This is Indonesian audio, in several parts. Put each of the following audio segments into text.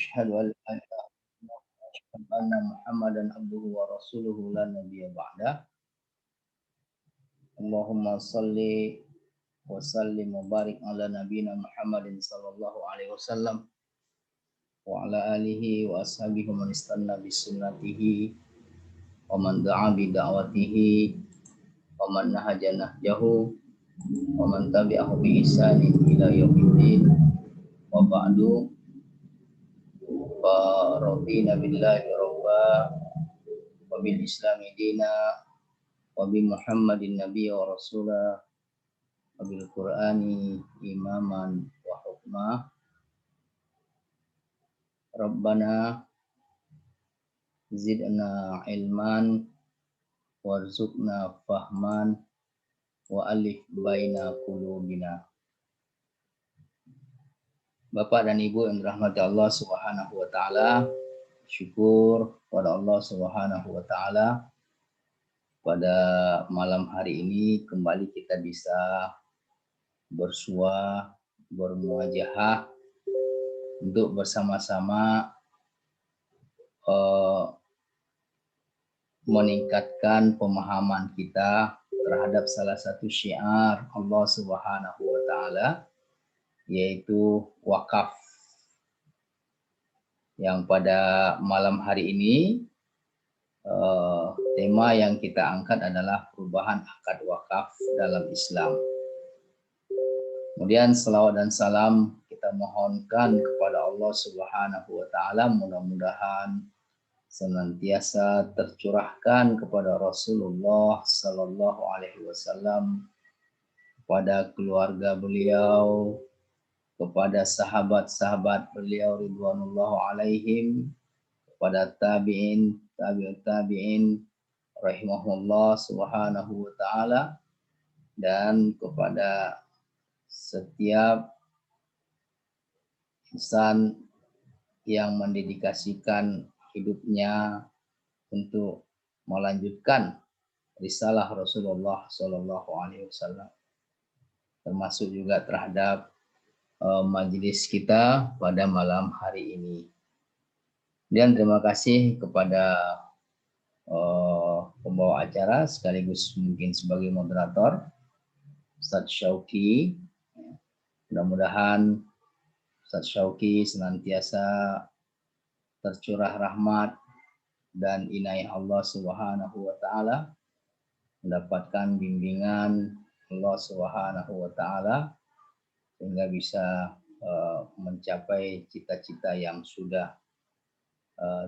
أشهد أن لا إله إلا الله وأشهد أن محمدا عبده ورسوله لا نبي بعده. اللهم صل وسلم وبارك على نبينا محمد صلى الله عليه وسلم وعلى آله وأصحابه ومن استنى بسنته ومن دعا بدعوته ومن نهج نهجه ومن تبعه بإحسان إلى يوم الدين. وبعد فرضينا بالله ربا وبالإسلام دينا وبمحمد النبي ورسولا وبالقرآن إماما وحكما. ربنا زدنا علما وارزقنا فهما وألف بين قلوبنا. Bapak dan Ibu yang dirahmati Allah Subhanahu wa taala, syukur kepada Allah Subhanahu wa taala pada malam hari ini kembali kita bisa bersua, bermuajahah untuk bersama-sama meningkatkan pemahaman kita terhadap salah satu syiar Allah Subhanahu wa taala, yaitu wakaf, yang pada malam hari ini tema yang kita angkat adalah perubahan akad wakaf dalam Islam. Kemudian selawat dan salam kita mohonkan kepada Allah Subhanahu wa taala, mudah-mudahan senantiasa tercurahkan kepada Rasulullah sallallahu alaihi wasallam, kepada keluarga beliau, kepada sahabat-sahabat beliau ridwanullah alaihim, kepada tabi'in, tabi'ut tabi'in rahimahullah subhanahu wa ta'ala, dan kepada setiap insan yang mendedikasikan hidupnya untuk melanjutkan risalah Rasulullah sallallahu alaihi wasallam, termasuk juga terhadap majelis kita pada malam hari ini. Dan terima kasih kepada pembawa acara sekaligus mungkin sebagai moderator, Ustadz Syauqi. Mudah-mudahan Ustadz Syauqi senantiasa tercurah rahmat dan inayah Allah Subhanahu wa taala, mendapatkan bimbingan Allah Subhanahu wa taala sehingga bisa mencapai cita-cita yang sudah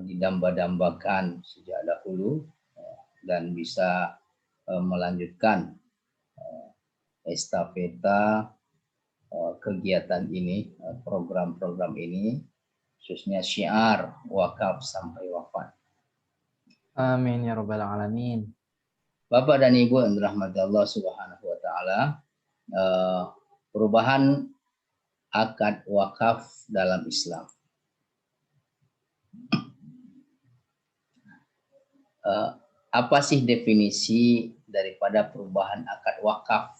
didamba-dambakan sejak dahulu, dan bisa melanjutkan estafeta kegiatan ini, program-program ini, khususnya syiar wakaf sampai wafat. Amin ya rabbal alamin. Bapak dan Ibu yang dirahmati Allah Subhanahu wa taala, perubahan akad wakaf dalam Islam. Apa sih definisi daripada perubahan akad wakaf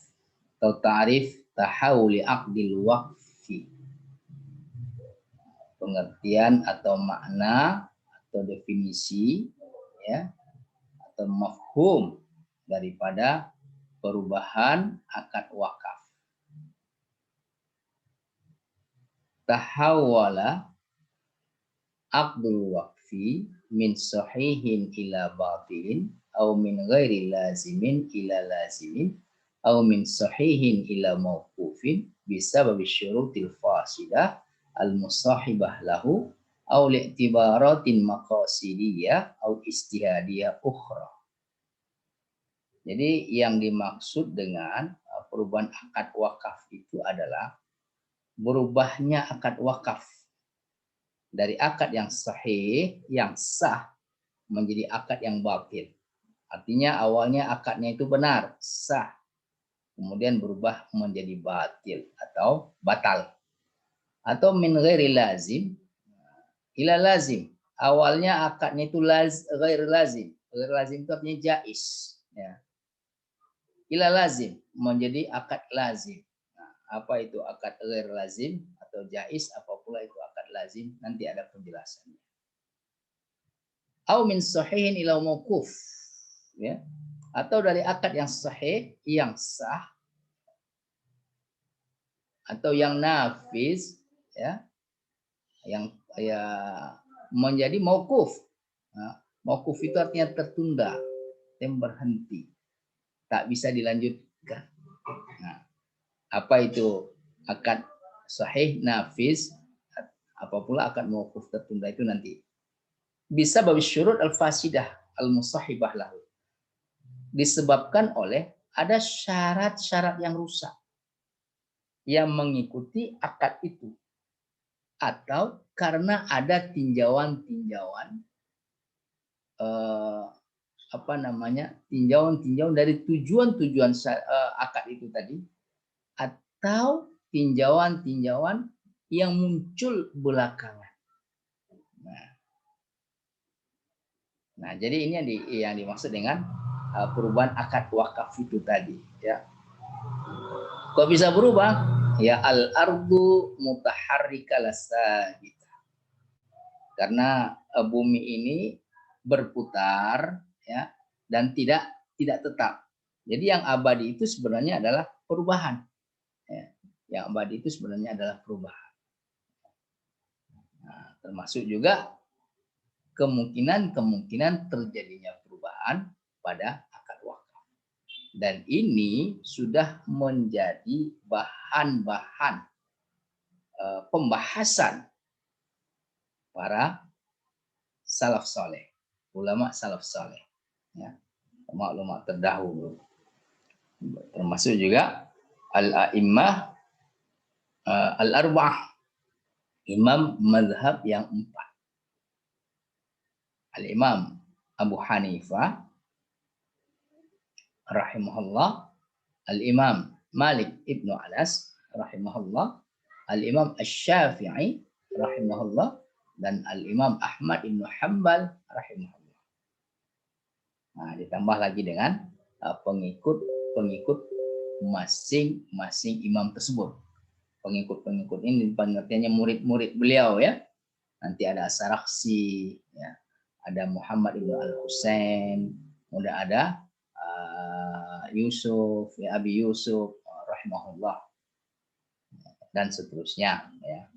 atau ta'rif tahawuli aqdil waqfi? Pengertian atau makna atau definisi, ya, atau mafhum daripada perubahan akad wakaf. Tahawwala aqdul waqfi min sahihin ila batilin aw min ghairi lazimin ila lazimin aw min sahihin ila mawqufin bisababi syurutil fasidah al-musahibah lahu aw li'tibaratin maqasidiyah aw istihadiyah ukhra. Jadi yang dimaksud dengan perubahan akad wakaf itu adalah berubahnya akad wakaf dari akad yang sahih, yang sah, menjadi akad yang batil. Artinya awalnya akadnya itu benar, sah, kemudian berubah menjadi batil atau batal. Atau min ghairi lazim ila lazim. Awalnya akadnya itu ghairi lazim. Ghairi lazim itu artinya jaiz, ya. Ila lazim menjadi akad lazim. Nah, apa itu akad ghairi lazim atau jaiz? Apa pula itu akad lazim, nanti ada penjelasannya. Au min sahihin ila mauquf, ya, atau dari akad yang sahih, yang sah, atau yang nafiz, ya, yang ya menjadi mauquf. Nah, mauquf itu artinya tertunda, yang berhenti, tak bisa dilanjutkan. Nah, apa itu akad sahih, nafiz, apa pula akad mauquf tertunda itu nanti. Bisa babi syurut al-fasidah al-musahibah lahu. Disebabkan oleh ada syarat-syarat yang rusak yang mengikuti akad itu, atau karena ada tinjauan-tinjauan tinjauan-tinjauan dari tujuan-tujuan akad itu tadi, atau tinjauan-tinjauan yang muncul belakangan. Nah, jadi ini yang dimaksud dengan perubahan akad wakaf itu tadi, ya. Kok bisa berubah? Ya, al-ardu mutaharrika lasabita. Karena bumi ini berputar, ya, dan tidak tetap. Jadi yang abadi itu sebenarnya adalah perubahan. Ya. Yang abadi itu sebenarnya adalah perubahan. Nah, termasuk juga kemungkinan terjadinya perubahan pada akad wakaf. Dan ini sudah menjadi bahan-bahan pembahasan para salaf soleh, ulama salaf soleh, ya, ulama terdahulu, termasuk juga al-a'immah al-arba'ah, imam mazhab yang 4. Al-Imam Abu Hanifah rahimahullah, Al-Imam Malik ibnu Anas rahimahullah, Al-Imam Asy-Syafi'i rahimahullah, dan Al-Imam Ahmad ibnu Hanbal rahimahullah. Nah, ditambah lagi dengan pengikut masing-masing imam tersebut. Pengikut ini pengertiannya murid-murid beliau, ya. Nanti ada As-Sarakhsi, ya. Ada Muhammad ibnu Al-Husain, udah ada Yusuf, ya, Abi Yusuf rahimahullah, dan seterusnya, ya.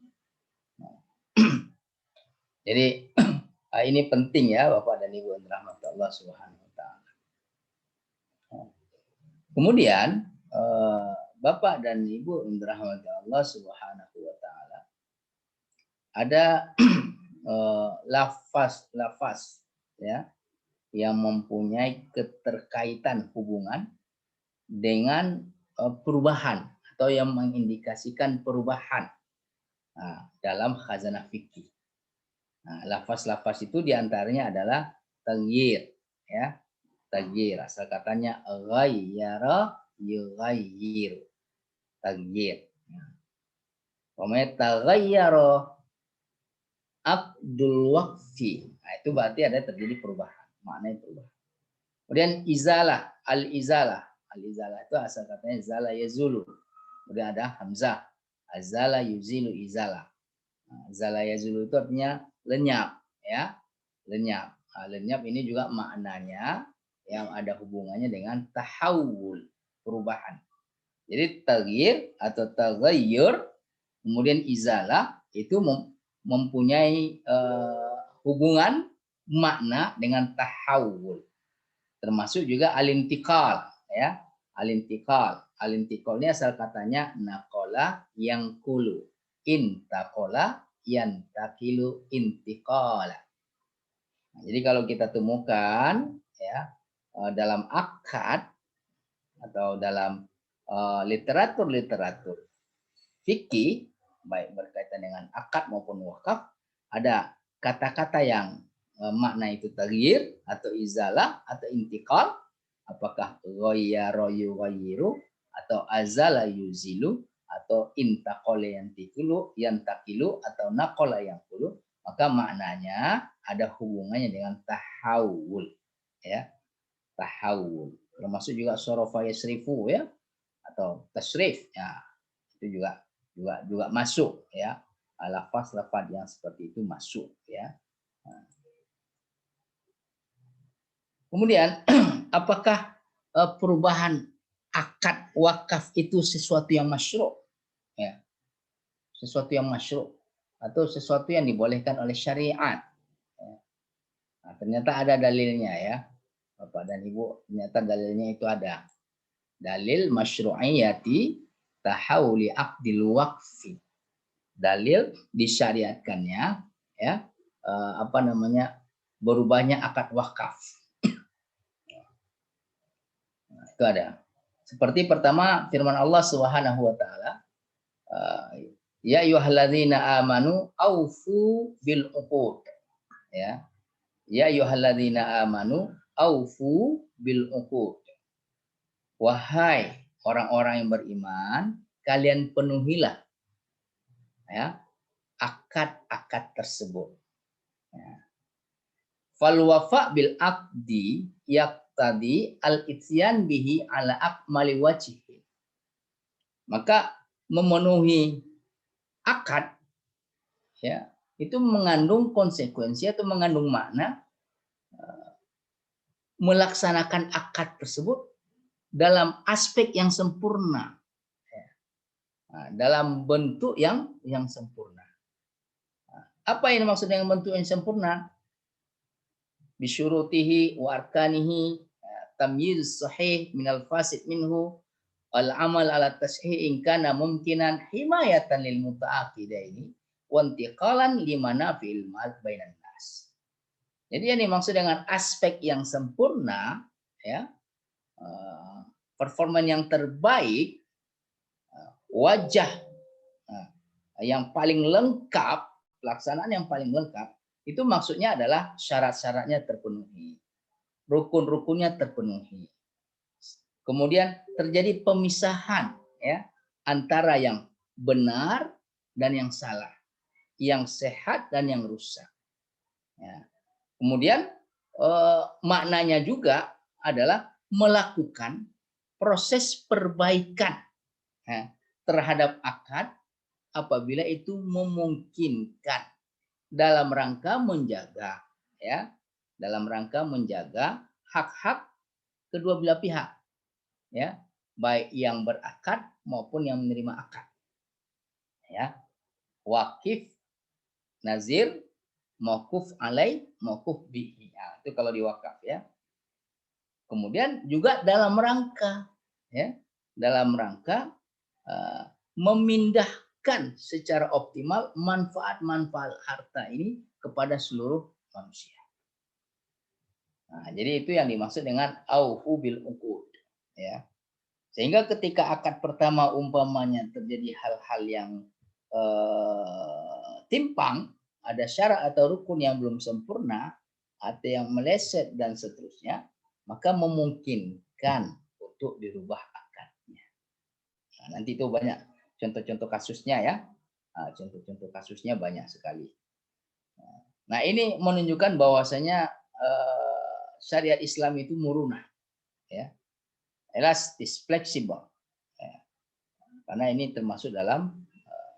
Jadi ini penting, ya, Bapak dan Ibu yang dirahmati Allah Subhanahu wa taala. Kemudian Bapak dan Ibu yang dirahmati Allah Subhanahu wa taala, ada lafaz, ya, yang mempunyai keterkaitan hubungan dengan perubahan atau yang mengindikasikan perubahan dalam khazanah fikih. Nah, lafaz-lafaz itu diantaranya adalah taghyir, ya, taghyir, asal katanya ghayyara yughayyiru, taghyir. Pokoknya taghayyara Abdul Waqfi. Nah, itu berarti ada terjadi perubahan, maknanya perubahan. Kemudian izalah, al-izalah. Al-izalah itu asal katanya zala yazulu. Kemudian ada hamzah, azala yuzilu izalah. Nah, zala yazulu itu artinya lenyap, ya. Lenyap. Nah, lenyap ini juga maknanya yang ada hubungannya dengan tahawul, perubahan. Jadi taghyir atau taghayyur, kemudian izalah itu mempunyai hubungan makna dengan tahawul, termasuk juga alintikal, ya, alintikal. Alintikal ini asal katanya nakola yang kulu, intakola yantakilu intikala. Nah, jadi kalau kita temukan, ya, dalam akad atau dalam literatur fikih, baik berkaitan dengan akad maupun wakaf, ada kata-kata yang makna itu taghyir atau izalah atau intikal, apakah ghayyara yughayyiru atau azala yuzilu atau intaqala yantakilu atau naqala yanqulu, maka maknanya ada hubungannya dengan tahawul, ya, tahawul. Termasuk juga sorofa yasrifu, ya, atau tasrif, ya, itu juga masuk, ya. lafaz-lafaz yang seperti itu masuk ya. Kemudian apakah perubahan akad wakaf itu sesuatu yang masyru'? Ya, sesuatu yang masyru' atau sesuatu yang dibolehkan oleh syariat. Ya. Nah, ternyata ada dalilnya ya, Bapak dan Ibu. Ternyata dalilnya itu ada. Dalil masyru'iyati tahawuli aqdil waqfi. Dalil disyariatkannya ya, berubahnya akad wakaf. Nah, itu ada. Seperti pertama firman Allah Subhanahu wa taala, ya ayyuhalladzina amanu aufu bil uqud. Ya. Ya ayyuhalladzina amanu aufu bil uqud. Wahai orang-orang yang beriman, kalian penuhilah ya akad-akad tersebut. Ya. Fal wafa bil aqdi yaqtadi al ityan bihi ala akmali wajhi. Maka memenuhi akad ya itu mengandung konsekuensi atau mengandung makna melaksanakan akad tersebut dalam aspek yang sempurna, nah, dalam bentuk yang sempurna. Apa yang dimaksud dengan bentuk yang sempurna? Bisyurutihi wa arkanihi tamyiz sahih minal fasid minhu al amal ala tashih in kana mumkinan himayatan lil mutaaqidaini wa intiqalan limana fil mal bainan nas. Jadi yang dimaksud dengan aspek yang sempurna ya, performa yang terbaik, wajah yang paling lengkap, pelaksanaan yang paling lengkap, itu maksudnya adalah syarat-syaratnya terpenuhi, rukun-rukunnya terpenuhi. Kemudian terjadi pemisahan ya antara yang benar dan yang salah, yang sehat dan yang rusak. Ya. Kemudian maknanya juga adalah melakukan proses perbaikan ya, terhadap akad apabila itu memungkinkan dalam rangka menjaga ya, dalam rangka menjaga hak-hak kedua belah pihak ya, baik yang berakad maupun yang menerima akad. Ya. Wakif, nazir, mauquf alai, mauquf bihi. Nah, itu kalau di wakaf ya. Kemudian juga dalam rangka ya, dalam rangka memindahkan secara optimal manfaat-manfaat harta ini kepada seluruh manusia. Nah, jadi itu yang dimaksud dengan aufu bil uqud ya. Sehingga ketika akad pertama umpamanya terjadi hal-hal yang timpang, ada syarat atau rukun yang belum sempurna, atau yang meleset dan seterusnya, maka memungkinkan untuk dirubah akadnya. Nah, nanti itu banyak contoh-contoh kasusnya ya. Contoh-contoh kasusnya banyak sekali. Nah, ini menunjukkan bahwasanya syariat Islam itu murunah, ya, elastis, fleksibel. Ya. Karena ini termasuk dalam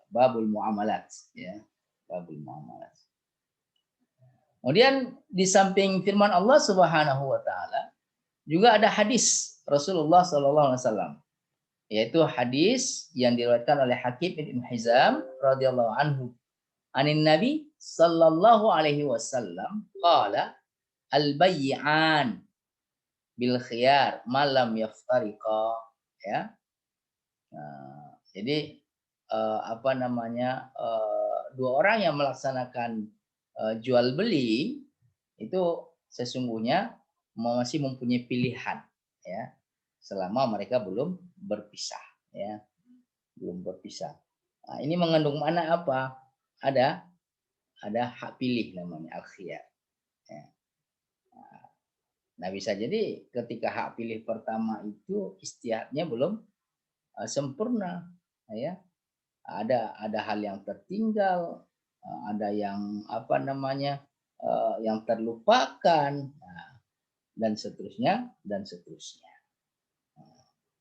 babul muamalat, ya, babul muamalat. Kemudian di samping firman Allah Subhanahu wa taala juga ada hadis Rasulullah sallallahu alaihi wasallam, yaitu hadis yang diriwayatkan oleh Hakim bin Hizam radhiyallahu anhu. Anin Nabi sallallahu alaihi wasallam qala al-bay'an bil khiyar malam yaftariqa, ya. Nah, jadi dua orang yang melaksanakan jual beli itu sesungguhnya masih mempunyai pilihan ya, selama mereka belum berpisah ya, belum berpisah. Nah, ini mengandung makna apa? Ada hak pilih namanya al-khiyar ya. Nah, bisa jadi ketika hak pilih pertama itu istihadnya belum sempurna ya, ada hal yang tertinggal, ada yang yang terlupakan, dan seterusnya dan seterusnya.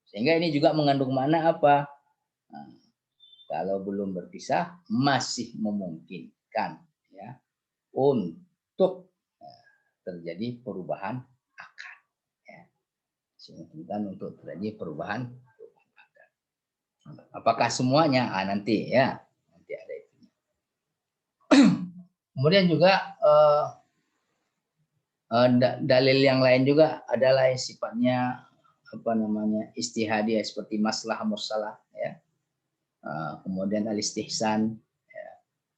Sehingga ini juga mengandung makna apa? kalau belum berpisah masih memungkinkan ya untuk terjadi perubahan akad. Ya. Memungkinkan untuk terjadi perubahan akad. Apakah semuanya? Nanti ya, nanti ada itu. Kemudian juga dalil yang lain juga adalah yang sifatnya istihadiyah seperti maslahat mursalah ya. Kemudian al-istihsan ya.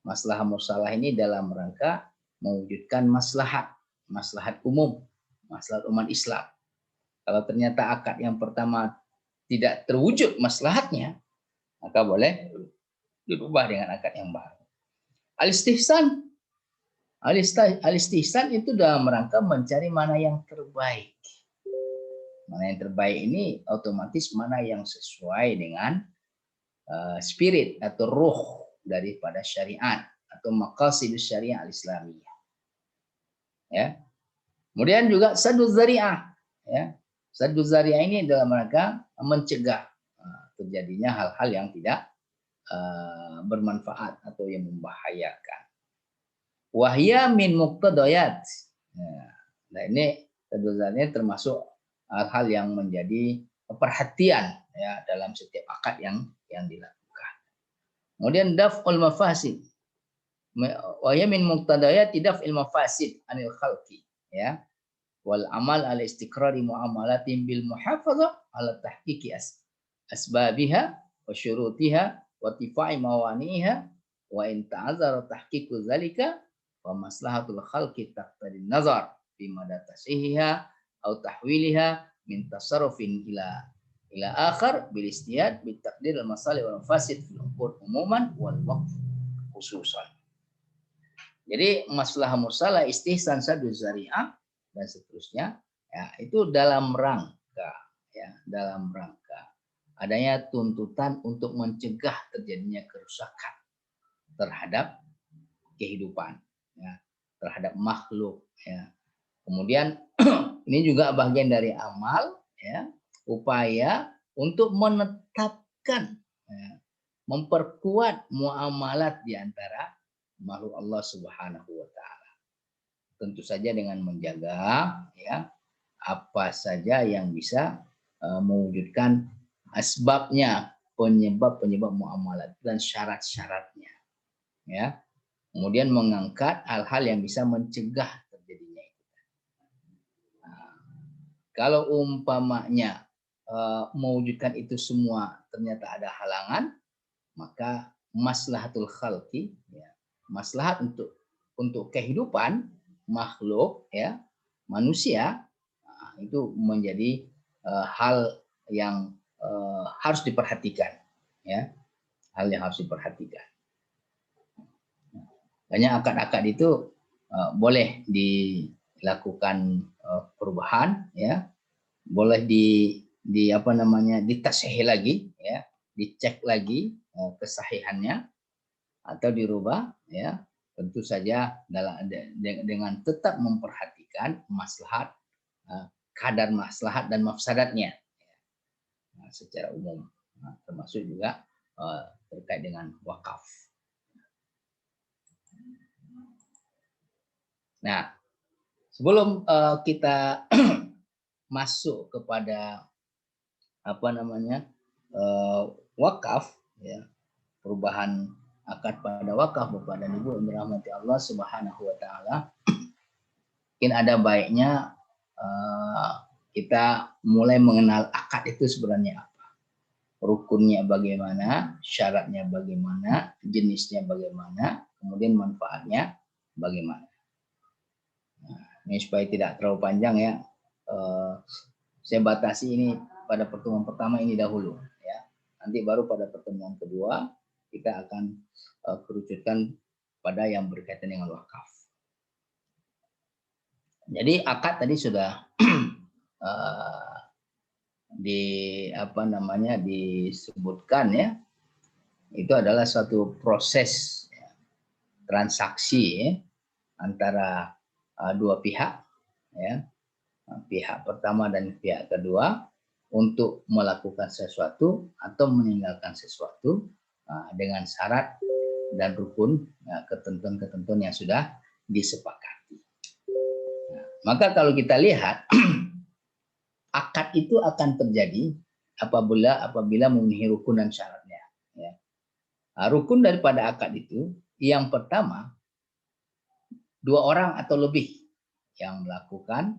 Maslahat mursalah ini dalam rangka mewujudkan maslahat umum, maslahat umat Islam. Kalau ternyata akad yang pertama tidak terwujud maslahatnya, maka boleh dirubah dengan akad yang baru. Al-istihsan itu dalam rangka mencari mana yang terbaik. Mana yang terbaik ini otomatis mana yang sesuai dengan spirit atau ruh daripada syariat atau maqasidus syariah al-islamiyah. Ya. Kemudian juga saddu dzari'ah ya. Saddu dzari'ah ini dalam rangka mencegah terjadinya hal-hal yang tidak bermanfaat atau yang membahayakan. Wahya min muqtadayat. Nah, ini saddu dzari'ah termasuk hal-hal yang menjadi perhatian ya dalam setiap akad yang dilakukan. Kemudian daf'ul mafasid. Wa ya min muqtadayat daf'il mafasid anil khalqi ya. Wal amal al istiqrari muamalatin bil muhafazah ala tahqiqi asbabiha wa syurutiha wa tifai mawaniha wa in ta'azzara tahqiqu zalika wa maslahatul khalqi taqtadi nazar fi mada tasihiha atau tahwiliha min tasarrufin ila akhar bil istiyad bil taqdir al masalih wal mafasid fil uqud umuman wal waqf khususan. Jadi masalah mursalah, istihsan, saddu dzari'ah dan seterusnya ya itu dalam rangka adanya tuntutan untuk mencegah terjadinya kerusakan terhadap kehidupan ya, terhadap makhluk ya. Kemudian ini juga bagian dari amal ya, upaya untuk menetapkan ya, memperkuat muamalat di antara makhluk Allah Subhanahu wa taala. Tentu saja dengan menjaga ya apa saja yang bisa mewujudkan asbabnya, penyebab muamalat dan syarat-syaratnya. Ya. Kemudian mengangkat hal-hal yang bisa mencegah terjadinya itu. Nah, kalau umpamanya mewujudkan itu semua ternyata ada halangan, maka maslahatul khalqi ya, maslahat untuk kehidupan makhluk ya manusia itu menjadi hal yang harus diperhatikan ya, hal yang harus diperhatikan. Banyak akad-akad itu boleh dilakukan perubahan ya, boleh ditasihih lagi ya, dicek lagi kesahihannya atau dirubah ya, tentu saja dengan tetap memperhatikan maslahat, kadar maslahat dan mafsadatnya secara umum, termasuk juga terkait dengan wakaf. Nah, sebelum kita masuk kepada wakaf ya, perubahan akad pada wakaf Bapak dan Ibu yang dirahmati Allah Subhanahu wa taala, mungkin ada baiknya kita mulai mengenal akad itu sebenarnya apa. Rukunnya bagaimana, syaratnya bagaimana, jenisnya bagaimana, kemudian manfaatnya bagaimana. Nah, ini supaya tidak terlalu panjang ya. Saya batasi ini pada pertemuan pertama ini dahulu ya. Nanti baru pada pertemuan kedua kita akan kerucutkan pada yang berkaitan dengan wakaf. Jadi akad tadi sudah disebutkan ya, itu adalah suatu proses ya, transaksi ya, antara dua pihak ya, pihak pertama dan pihak kedua untuk melakukan sesuatu atau meninggalkan sesuatu dengan syarat dan rukun ketentuan-ketentuan yang sudah disepakati. Maka kalau kita lihat akad itu akan terjadi apabila memenuhi rukun dan syaratnya. Ya. Rukun daripada akad itu yang pertama 2 orang atau lebih yang melakukan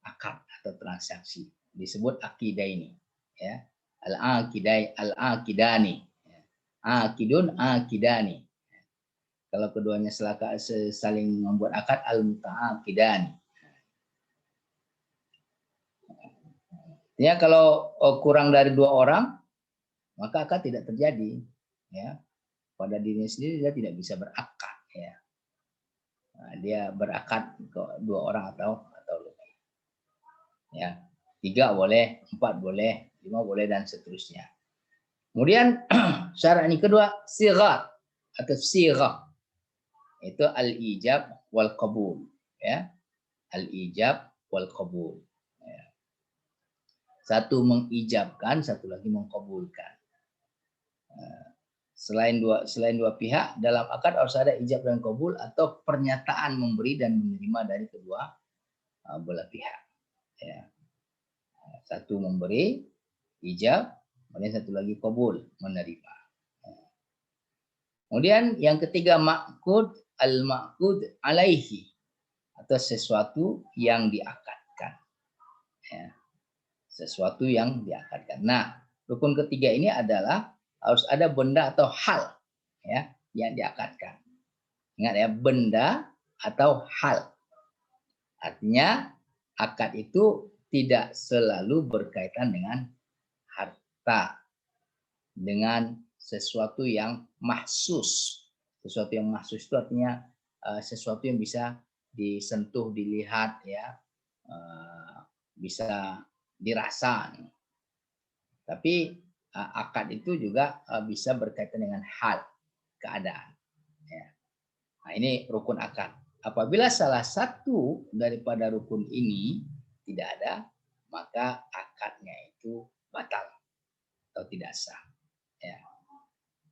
akad atau transaksi disebut akidah ini. Ya. Al-akidani. Akidun akidani. Kalau keduanya saling membuat akad al-muta'akidani. Ya, kalau kurang dari 2 orang maka akad tidak terjadi. Ya. Pada dirinya sendiri dia tidak bisa berakad. Ya. Dia berakad ke 2 orang atau lebih. Ya. 3 boleh, 4 boleh, 5 boleh dan seterusnya. Kemudian syarat ini kedua sighah atau sighah. Itu al-ijab wal qabul, ya. Al-ijab wal qabul. Ya. Satu mengijabkan, satu lagi mengkabulkan. Selain dua pihak dalam akad harus ada ijab dan qabul atau pernyataan memberi dan menerima dari kedua belah pihak. Ya. Satu memberi ijab, kemudian satu lagi qabul, menerima. Kemudian yang ketiga ma'qud al-ma'qud alaihi atau sesuatu yang diakadkan. Ya. Sesuatu yang diakadkan. Nah, rukun ketiga ini adalah harus ada benda atau hal ya yang diakadkan. Ingat ya, benda atau hal. Artinya akad itu tidak selalu berkaitan dengan harta, dengan sesuatu yang mahsus. Sesuatu yang mahsus itu artinya sesuatu yang bisa disentuh, dilihat, ya, bisa dirasa. Tapi akad itu juga bisa berkaitan dengan hal, keadaan. Ya. Nah, ini rukun akad. Apabila salah satu daripada rukun ini tidak ada, maka akadnya itu batal atau tidak sah. Ya.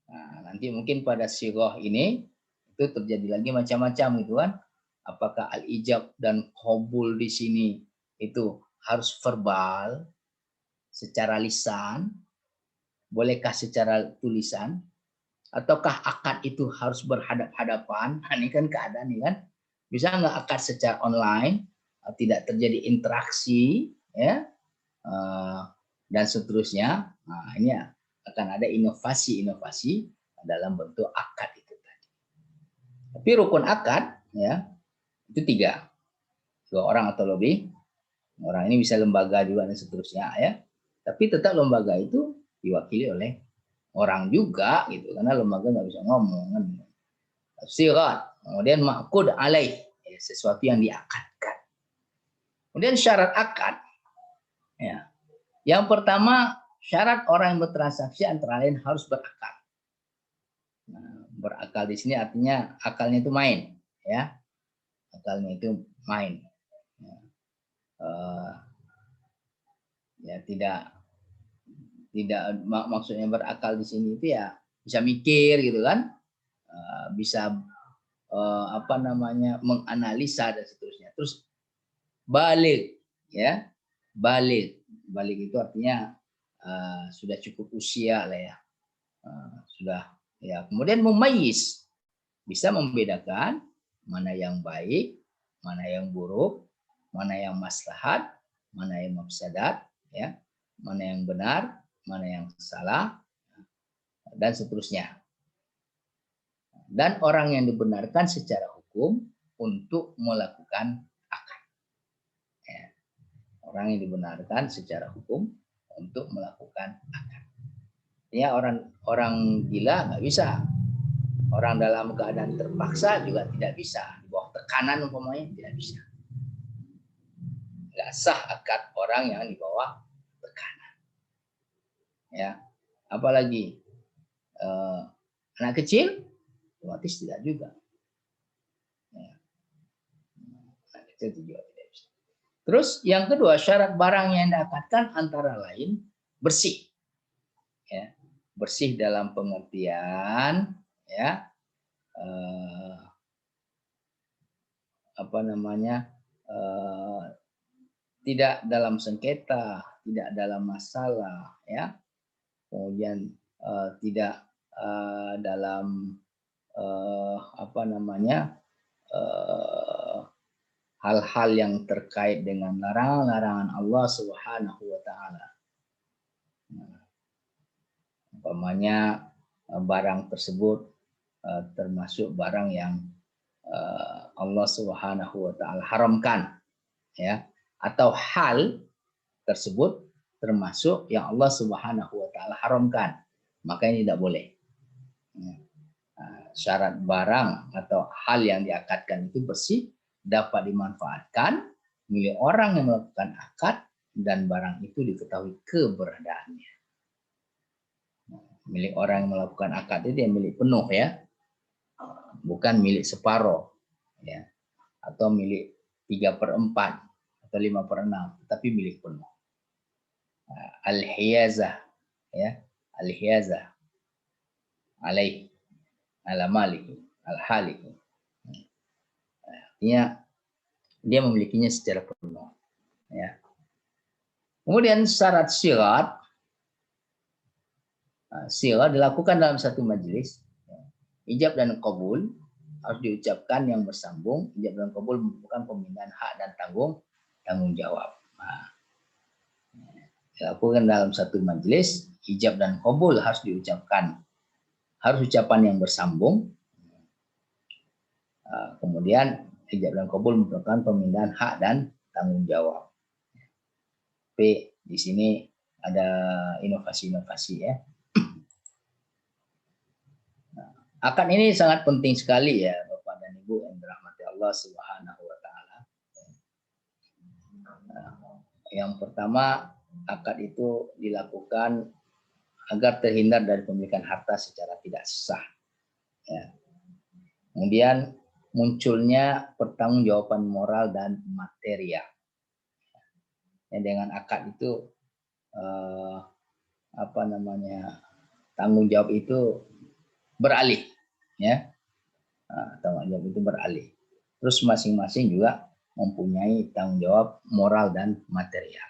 Nah, nanti mungkin pada sighah ini itu terjadi lagi macam-macam gitu kan. Apakah al-ijab dan qabul di sini itu harus verbal secara lisan, bolehkah secara tulisan, ataukah akad itu harus berhadap-hadapan? Nah, ini kan keadaan ini kan. Bisa nggak akad secara online, tidak terjadi interaksi, ya, dan seterusnya. Nah, ini akan ada inovasi-inovasi dalam bentuk akad itu tadi. Tapi rukun akad, ya, itu 3, 2 orang atau lebih. Orang ini bisa lembaga juga dan seterusnya, ya. Tapi tetap lembaga itu diwakili oleh orang juga, gitu, karena lembaga nggak bisa ngomong. Kan. Sirat, kemudian ma'qud alaih, ya, sesuatu yang diakadkan. Kemudian syarat akad, ya. Yang pertama, syarat orang yang bertransaksi antara lain harus berakal. Nah, berakal di sini artinya akalnya itu main, ya. Akalnya itu main. Ya, tidak maksudnya berakal di sini itu ya bisa mikir gitu kan, bisa menganalisa dan seterusnya. Terus balik, ya, balik itu artinya sudah cukup usia lah ya, sudah ya. Kemudian mumayyiz, bisa membedakan mana yang baik, mana yang buruk, mana yang maslahat, mana yang mafsadat, ya, mana yang benar, mana yang salah, dan seterusnya. Dan orang yang dibenarkan secara hukum untuk melakukan akad. Ya. Orang yang dibenarkan secara hukum untuk melakukan akad. Ya, orang gila nggak bisa. Orang dalam keadaan terpaksa juga tidak bisa. Di bawah tekanan umpamanya tidak bisa. Nggak sah akad orang yang di bawah tekanan. Ya, apalagi anak kecil, otomatis tidak juga. Ya. Anak kecil juga tidak bisa. Terus yang kedua, syarat barang yang diakadkan antara lain bersih. Ya. bersih dalam pengertian ya apa namanya tidak dalam sengketa, tidak dalam masalah ya. Kemudian tidak dalam apa namanya hal-hal yang terkait dengan larangan-larangan Allah Subhanahu wa taala. Umpamanya barang tersebut termasuk barang yang Allah Subhanahu wa taala haramkan ya, atau hal tersebut termasuk yang Allah Subhanahu wa taala haramkan, maka ini tidak boleh. Syarat barang atau hal yang diakadkan itu bersih, dapat dimanfaatkan milik orang yang melakukan akad, dan barang itu diketahui keberadaannya. Milik orang yang melakukan akad itu dia milik penuh ya, bukan milik separoh ya, atau milik 3/4 atau 5/6, tapi milik penuh. Al-hiyazah ya, al-hiyazah alaih ala maliki al-haliki. Artinya dia memilikinya secara penuh ya. Kemudian syarat syirat dilakukan dalam satu majelis. Ijab dan qabul harus diucapkan yang bersambung. Ijab dan qabul merupakan pemindahan hak dan tanggung jawab. Dilakukan dalam satu majelis. Ijab dan qabul harus diucapkan, harus ucapan yang bersambung. Kemudian ijab dan qabul merupakan pemindahan hak dan tanggung jawab. Tapi di sini ada inovasi-inovasi ya. Akad ini sangat penting sekali ya Bapak dan Ibu yang dirahmati Allah Subhanahu wa taala. Yang pertama, akad itu dilakukan agar terhindar dari pemilikan harta secara tidak sah. Ya. Kemudian munculnya pertanggungjawaban moral dan material. Ya, dengan akad itu apa namanya, tanggung jawab itu beralih ya, tanggung jawab itu beralih. Terus masing-masing juga mempunyai tanggung jawab moral dan material.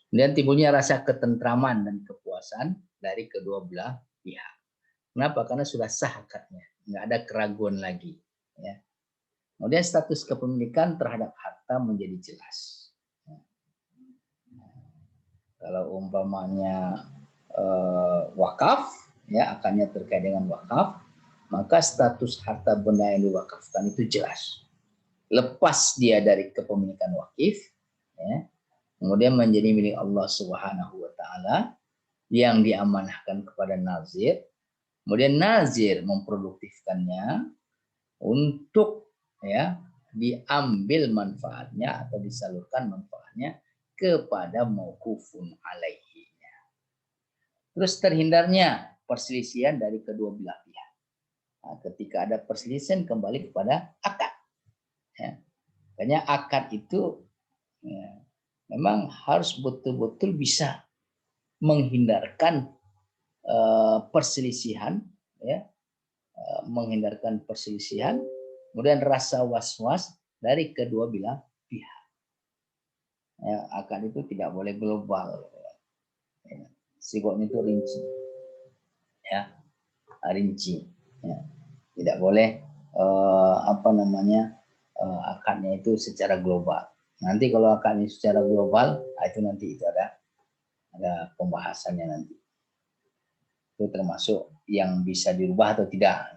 Kemudian timbulnya rasa ketentraman dan kepuasan dari kedua belah pihak. Kenapa? Karena sudah sah akadnya, nggak ada keraguan lagi ya. Kemudian status kepemilikan terhadap harta menjadi jelas. Kalau umpamanya wakaf ya, akadnya terkait dengan wakaf, maka status harta benda yang diwakafkan itu jelas. Lepas dia dari kepemilikan wakif ya, kemudian menjadi milik Allah Subhanahu wa taala yang diamanahkan kepada nazir. Kemudian nazir memproduktifkannya untuk ya diambil manfaatnya atau disalurkan manfaatnya kepada mauqufun alaihi. Terus terhindarnya perselisihan dari kedua belah pihak. Nah, ketika ada perselisihan kembali kepada akad. Ya. Makanya akad itu ya, memang harus betul-betul bisa menghindarkan perselisihan, ya, menghindarkan perselisihan, kemudian rasa was-was dari kedua belah pihak. Ya, akad itu tidak boleh global. Ya, sigoknya itu rinci, ya, rinci. Ya. Tidak boleh apa namanya akadnya itu secara global. Nanti kalau akadnya secara global, itu nanti itu ada pembahasannya nanti. Itu termasuk yang bisa dirubah atau tidak.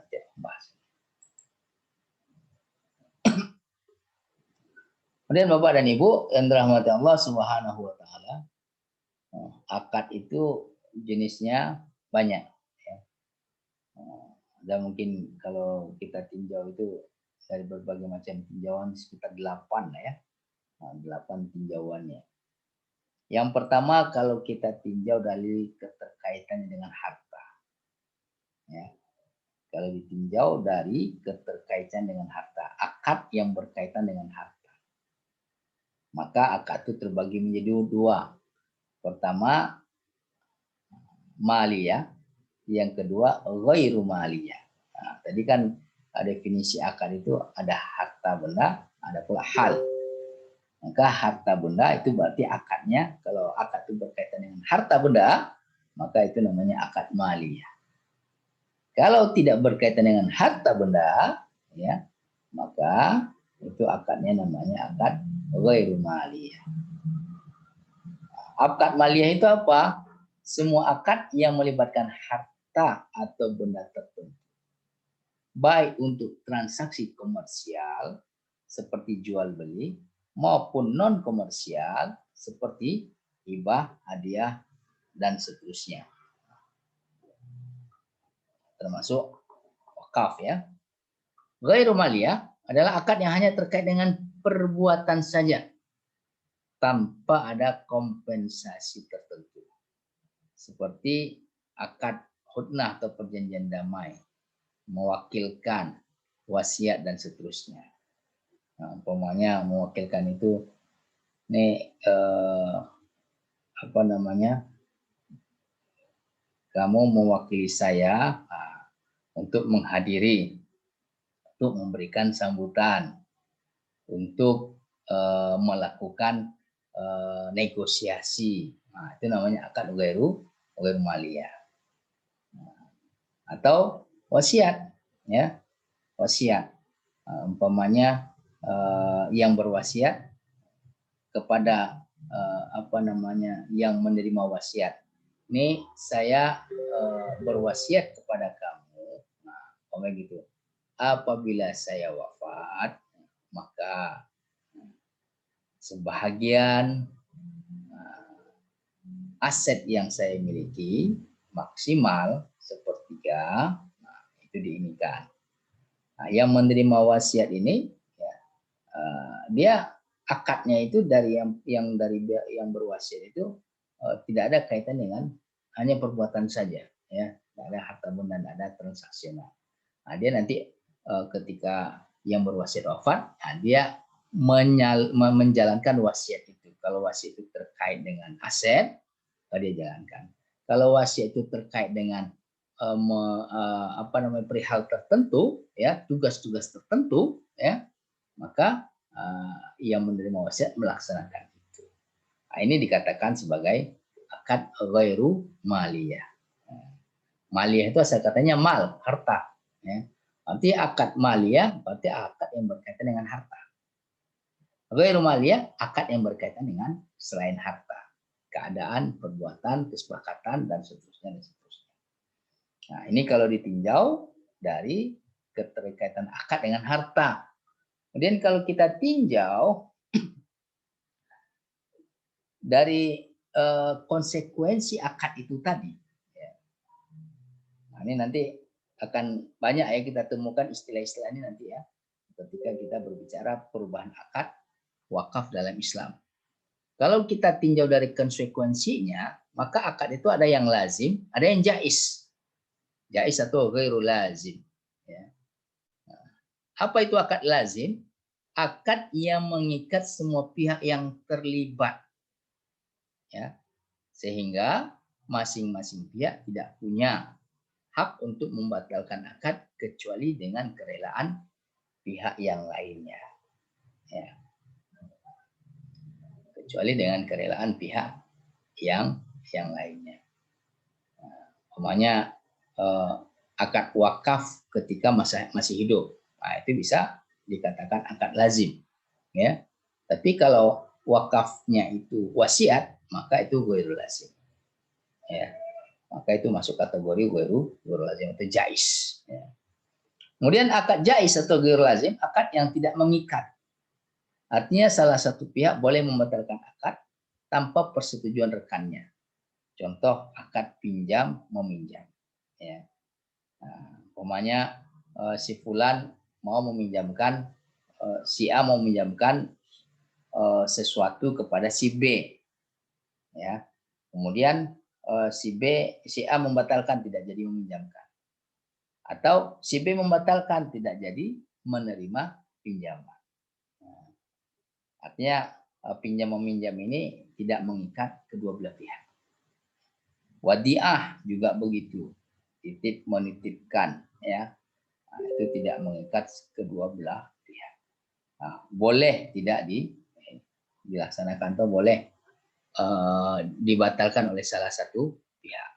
Kemudian Bapak dan Ibu yang dirahmati Allah Subhanahu wa taala, akad itu jenisnya banyak ya. Ada mungkin kalau kita tinjau itu dari berbagai macam tinjauan sekitar 8 ya. 8 tinjauannya. Yang pertama kalau kita tinjau dari keterkaitannya dengan harta. Ya. Kalau ditinjau dari keterkaitan dengan harta, akad yang berkaitan dengan harta. Maka akad itu terbagi menjadi dua. Pertama, mali ya, Yang kedua, ghairu maliyah. Nah, tadi kan definisi akad itu ada harta benda, ada pula hal. Maka harta benda itu berarti akadnya, kalau akad itu berkaitan dengan harta benda, maka itu namanya akad maliyah. Kalau tidak berkaitan dengan harta benda, ya, maka itu akadnya namanya akad ghairu maliyah. Akad maliyah itu apa? Semua akad yang melibatkan harta atau benda tertentu. Baik untuk transaksi komersial seperti jual beli maupun non komersial seperti hibah, hadiah dan seterusnya. Termasuk wakaf ya. Ghairu maliyah adalah akad yang hanya terkait dengan perbuatan saja tanpa ada kompensasi tertentu. Seperti akad hudnah atau perjanjian damai, mewakilkan, wasiat dan seterusnya. Nah, umpamanya mewakilkan itu nih kamu mewakili saya untuk menghadiri, untuk memberikan sambutan, untuk melakukan negosiasi. Nah, itu namanya akad ghairu maliyah. Atau wasiat, ya, wasiat. Umpamanya yang berwasiat kepada yang menerima wasiat. Ini saya berwasiat kepada kamu. Nah, gitu. Apabila saya wafat, maka sebahagian aset yang saya miliki maksimal sepertiga, nah, itu diinikan. Nah, yang menerima wasiat ini, ya, dia akadnya itu dari yang berwasiat itu tidak ada kaitan dengan hanya perbuatan saja, ya, tidak ada harta benda, tidak ada transaksional. Nah, dia nanti ketika yang berwasiat wafat, nah, dia menjalankan wasiat itu. Kalau wasiat itu terkait dengan aset, dia jalankan. Kalau wasiat itu terkait dengan perihal tertentu, ya, tugas-tugas tertentu, ya, maka yang menerima wasiat melaksanakan itu. Nah, ini dikatakan sebagai akad ghairu maliyah. Maliyah itu asal katanya mal, harta. Ya. Nanti akad maliyah berarti akad yang berkaitan dengan harta. Ghairu maliyah akad yang berkaitan dengan selain harta. Keadaan, perbuatan, kesepakatan, dan seterusnya. Nah, ini kalau ditinjau dari keterkaitan akad dengan harta. Kemudian kalau kita tinjau dari konsekuensi akad itu tadi. Ya. Nah, ini nanti akan banyak ya kita temukan istilah-istilah ini nanti ya. Ketika kita berbicara perubahan akad wakaf dalam Islam. Kalau kita tinjau dari konsekuensinya, maka akad itu ada yang lazim, ada yang jais. Jais atau ghairu lazim. Ya. Nah, apa itu akad lazim? Akad yang mengikat semua pihak yang terlibat. Ya. Sehingga masing-masing pihak tidak punya hak untuk membatalkan akad kecuali dengan kerelaan pihak yang lainnya. Ya. Kecuali dengan kerelaan pihak yang lainnya. Namanya akad wakaf ketika masih hidup. Nah, itu bisa dikatakan akad lazim. Ya. Tapi kalau wakafnya itu wasiat, maka itu ghairu lazim. Ya. Maka itu masuk kategori ghairu lazim atau jais. Ya. Kemudian akad jais atau ghairu lazim, akad yang tidak mengikat. Artinya salah satu pihak boleh membatalkan akad tanpa persetujuan rekannya. Contoh akad pinjam meminjam. Ya. Nah, umpamanya si Fulan mau meminjamkan, si A mau meminjamkan sesuatu kepada si B. Ya. Kemudian si A membatalkan, tidak jadi meminjamkan. Atau si B membatalkan, tidak jadi menerima pinjaman. Artinya pinjam meminjam ini tidak mengikat kedua belah pihak. Wadiah juga begitu. titip menitipkan, ya. Nah, itu tidak mengikat kedua belah pihak. Nah, boleh tidak dilaksanakan atau boleh dibatalkan oleh salah satu pihak.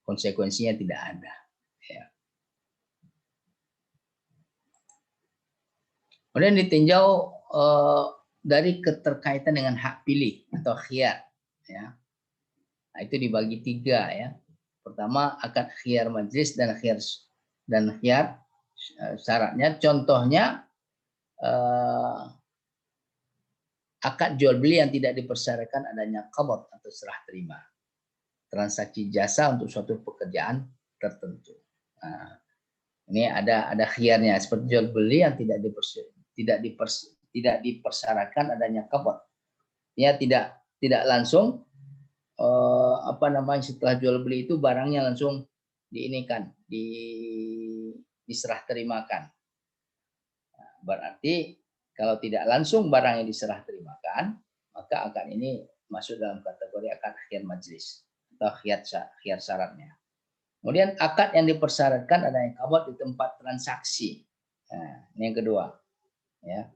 Konsekuensinya tidak ada. Ya. Kemudian ditinjau dari keterkaitan dengan hak pilih atau khiyar. Ya. Nah, itu dibagi 3 ya. Pertama akad khiyar majlis dan khiyar syaratnya. Contohnya akad jual beli yang tidak dipersyaratkan adanya qabad atau serah terima. Transaksi jasa untuk suatu pekerjaan tertentu. Nah, ini ada khiyarnya seperti jual beli yang tidak dipersyaratkan adanya qabad. Ya tidak langsung setelah jual beli itu barangnya langsung diserah terimakan. Nah, berarti kalau tidak langsung barangnya diserah terimakan, maka akad ini masuk dalam kategori akad khiyar majlis atau khiyar syaratnya. Kemudian akad yang dipersyaratkan adanya qabad di tempat transaksi. Nah, ini yang kedua. Ya.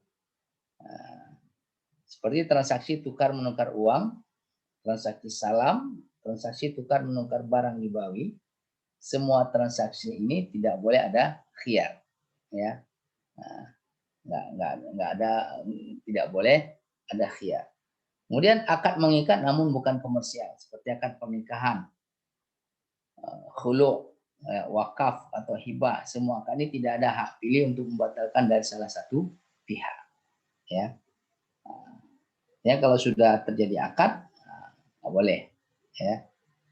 Nah, seperti transaksi tukar menukar uang, transaksi salam, transaksi tukar menukar barang ribawi, semua transaksi ini tidak boleh ada khiyar, ya. Nah, tidak boleh ada khiyar. Kemudian akad mengikat namun bukan komersial, seperti akad pernikahan, khulu', wakaf atau hibah, semua akad ini tidak ada hak pilih untuk membatalkan dari salah satu pihak, ya. Ya, kalau sudah terjadi akad, nggak boleh, ya,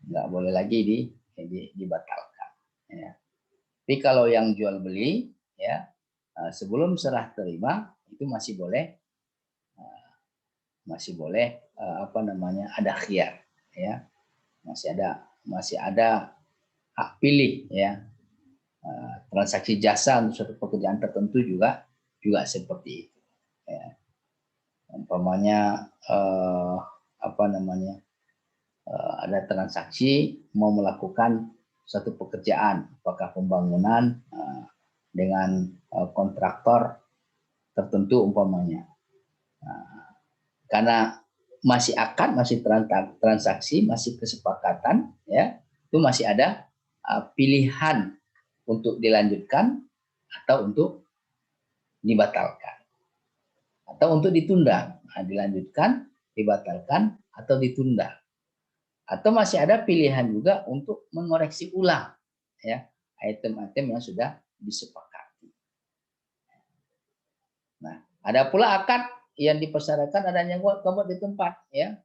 nggak boleh lagi dibatalkan. Ya. Tapi kalau yang jual beli, ya, sebelum serah terima itu masih boleh ada khiyar, ya, masih ada hak pilih, ya. Transaksi jasa untuk suatu pekerjaan tertentu juga seperti itu. Ya. Umpamanya ada transaksi mau melakukan suatu pekerjaan, apakah pembangunan dengan kontraktor tertentu umpamanya. Karena masih akad, masih transaksi, masih kesepakatan, ya, itu masih ada pilihan untuk dilanjutkan atau untuk dibatalkan atau untuk ditunda. Nah, dilanjutkan, dibatalkan atau ditunda. Atau masih ada pilihan juga untuk mengoreksi ulang, ya, item-item yang sudah disepakati. Nah, ada pula akad yang dipersyaratkan adanya qabad di tempat, ya.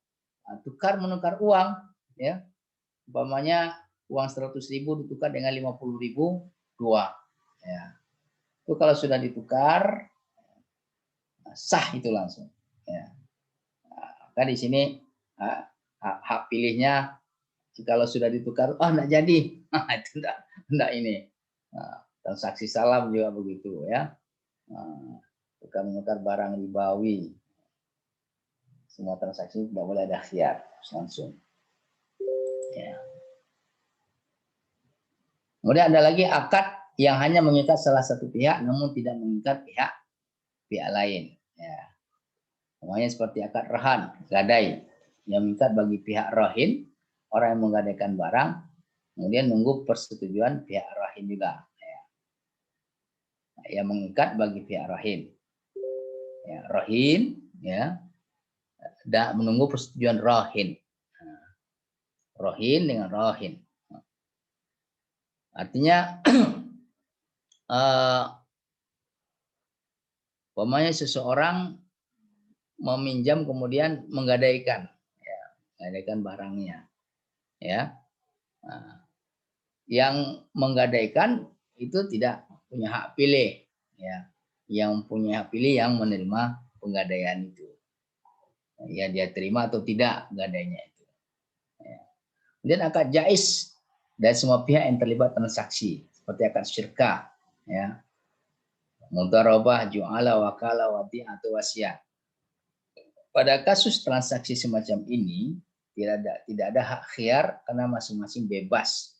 Tukar menukar uang, ya. Umpamanya uang 100.000 ditukar dengan 50.000 dua, ya. Itu kalau sudah ditukar sah itu langsung, ya. Nah, di sini hak pilihnya kalau sudah ditukar, enggak jadi, itu enggak ini. Transaksi salam juga begitu, ya. Tukar menukar barang ribawi, semua transaksi tidak boleh ada khiyar langsung. Ya. Kemudian ada lagi akad yang hanya mengikat salah satu pihak, namun tidak mengikat pihak lain. Ya. Namanya seperti akad rahan, gadai, yang mengikat bagi pihak rahin, orang yang menggadaikan barang, kemudian nunggu persetujuan pihak rahin juga. Ya. Nah, yang mengikat bagi pihak rahin. Ya, rahin, ya, menunggu persetujuan rahin. Rahin dengan rahin. Artinya, umpamanya seseorang meminjam kemudian menggadaikan, ya, menggadaikan barangnya, ya. Nah, yang menggadaikan itu tidak punya hak pilih, ya. Yang punya hak pilih yang menerima penggadaian itu, ya, dia terima atau tidak gadainya itu. Ya. Kemudian akad jais dari semua pihak yang terlibat transaksi, seperti akad syirkah, ya, mudharabah, ju'ala, wakala, wadi'ah atau wasiat. Pada kasus transaksi semacam ini tidak ada hak khiyar karena masing-masing bebas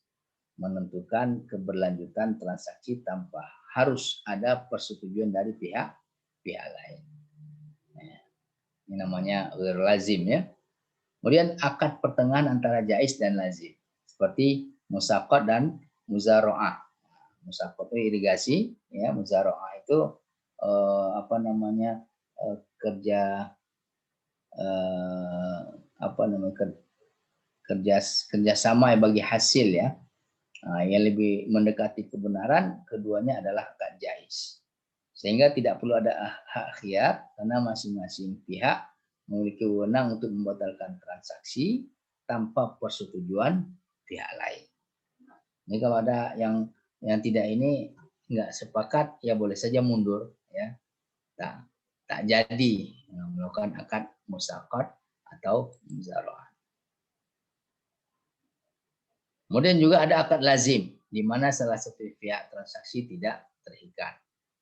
menentukan keberlanjutan transaksi tanpa harus ada persetujuan dari pihak lain. Ini namanya ghair lazim ya. Kemudian akad pertengahan antara jaiz dan lazim seperti musaqat dan muzara'ah. Musaqat itu irigasi, ya. Muzara'ah itu kerja kerjasama bagi hasil ya. Yang lebih mendekati kebenaran keduanya adalah akad jaiz. Sehingga tidak perlu ada hak khiyar karena masing-masing pihak memiliki wewenang untuk membatalkan transaksi tanpa persetujuan pihak lain. Ini kalau ada yang tidak ini nggak sepakat ya boleh saja mundur ya. Tak jadi melakukan akad musaqat atau muzara'ah. Kemudian juga ada akad lazim di mana salah satu pihak transaksi tidak terikat.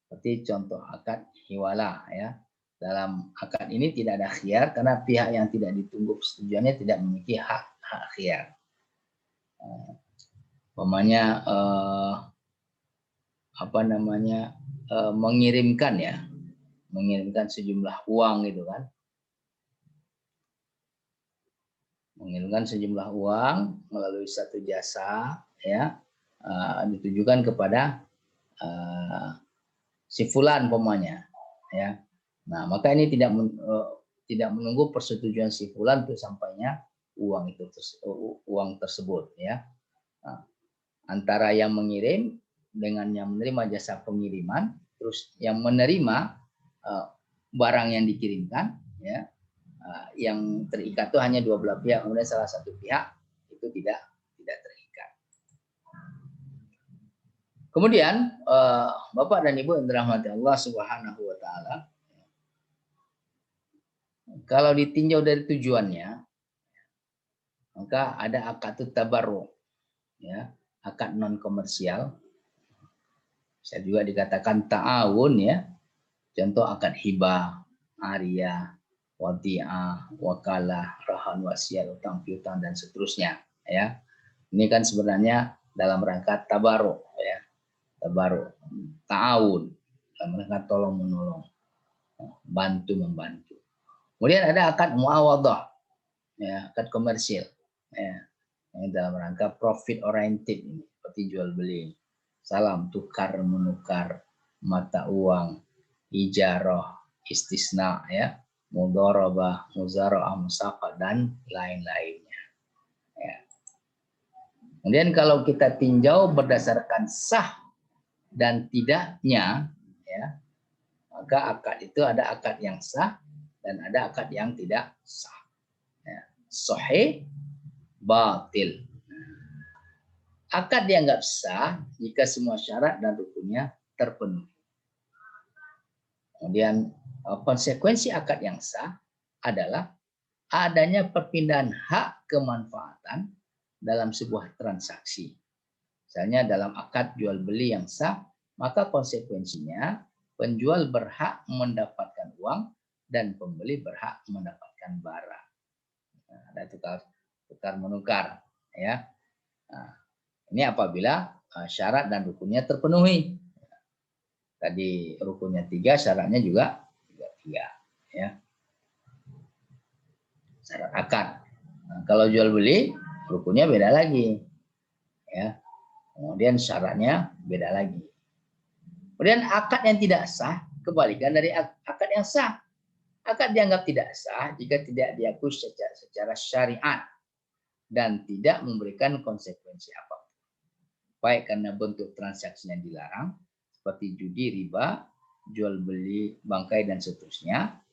Seperti contoh akad hiwala ya. Dalam akad ini tidak ada khiyar karena pihak yang tidak ditunggu persetujuannya tidak memiliki hak khiyar. Umpamanya mengirimkan sejumlah uang gitu kan. Mengirimkan sejumlah uang melalui satu jasa ya, ditujukan kepada si fulan umpamanya ya. Nah, maka ini tidak menunggu persetujuan si fulan untuk sampainya uang tersebut ya. Nah, antara yang mengirim dengan yang menerima jasa pengiriman, terus yang menerima barang yang dikirimkan ya, yang terikat itu hanya dua belah pihak, kemudian salah satu pihak itu tidak terikat. Kemudian Bapak dan Ibu yang dirahmati Allah Subhanahu wa taala, kalau ditinjau dari tujuannya, maka ada akad tabarru ya, akad non komersial. Bisa juga dikatakan ta'awun ya. Contoh akad hibah, ariyah, wadi'ah, wakalah, rahan wasiat, utang piutang dan seterusnya ya. Ini kan sebenarnya dalam rangka tabaruk ya. Tabaruk, ta'awun, dalam rangka tolong menolong, bantu membantu. Kemudian ada akad muawadah ya, akad komersil ya. Yang dalam rangka profit oriented ini, seperti jual beli, salam tukar menukar, mata uang, ijarah, istisna ya, mudharabah, muzara'ah, musaqah dan lain-lainnya. Ya. Kemudian kalau kita tinjau berdasarkan sah dan tidaknya ya, maka akad itu ada akad yang sah dan ada akad yang tidak sah. Ya. Sahih, batil. Akad dianggap sah jika semua syarat dan rukunnya terpenuhi. Kemudian konsekuensi akad yang sah adalah adanya perpindahan hak kemanfaatan dalam sebuah transaksi. Misalnya dalam akad jual beli yang sah, maka konsekuensinya penjual berhak mendapatkan uang dan pembeli berhak mendapatkan barang. Nah, ada tukar menukar ya. Nah, ini apabila syarat dan rukunnya terpenuhi. Tadi rukunnya 3, syaratnya juga 3 ya. Syarat akad. Nah, kalau jual beli rukunnya beda lagi ya. Kemudian syaratnya beda lagi. Kemudian akad yang tidak sah kebalikan dari akad yang sah. Akad dianggap tidak sah jika tidak diakui secara syariat dan tidak memberikan konsekuensi apapun. Baik karena bentuk transaksinya dilarang seperti judi, riba, jual beli bangkai dan seterusnya,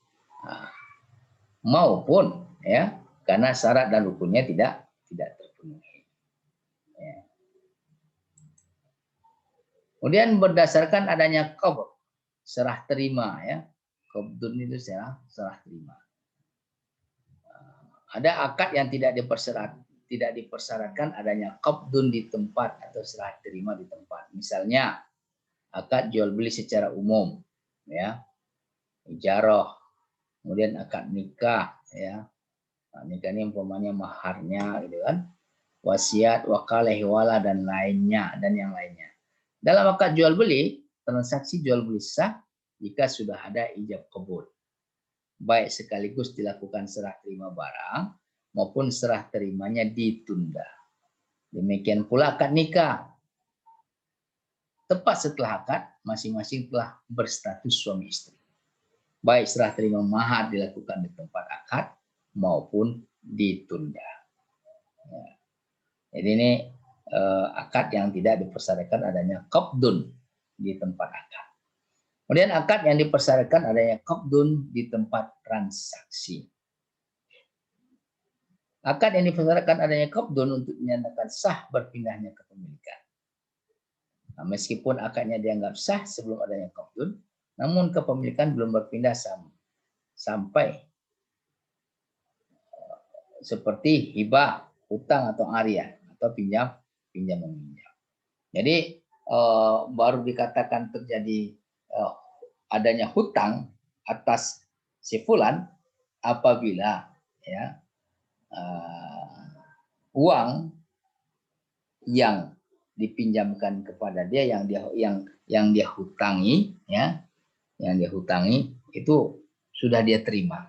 maupun ya karena syarat dan rukunnya tidak terpenuhi. Ya. Kemudian berdasarkan adanya qabd, serah terima ya, qabdun itu serah terima. Ada akad yang tidak dipersyaratkan adanya qabdun di tempat atau serah terima di tempat. Misalnya akad jual beli secara umum ya, ijarah, kemudian akad nikah ya. Nah, nikah ini umpamanya maharnya gitu kan, wasiat, wakalah, hiwala, dan yang lainnya. Dalam akad jual beli, transaksi jual beli sah jika sudah ada ijab qabul, baik sekaligus dilakukan serah terima barang maupun serah terimanya ditunda. Demikian pula akad nikah. Tepat setelah akad, masing-masing telah berstatus suami istri. Baik serah terima mahar dilakukan di tempat akad maupun ditunda. Ya. Jadi ini akad yang tidak dipersyaratkan adanya qabdun di tempat akad. Kemudian akad yang dipersyaratkan adanya qabdun di tempat transaksi. Akad yang dipersyaratkan adanya qabdun untuk menyatakan sah berpindahnya kepemilikan. Nah, meskipun akadnya dianggap sah sebelum adanya qabdun, namun kepemilikan belum berpindah sampai seperti hibah, hutang atau ariyah atau pinjam meminjam. Jadi baru dikatakan terjadi adanya hutang atas si fulan apabila ya uang yang dipinjamkan kepada dia yang dia hutangi ya, yang dia hutangi itu sudah dia terima.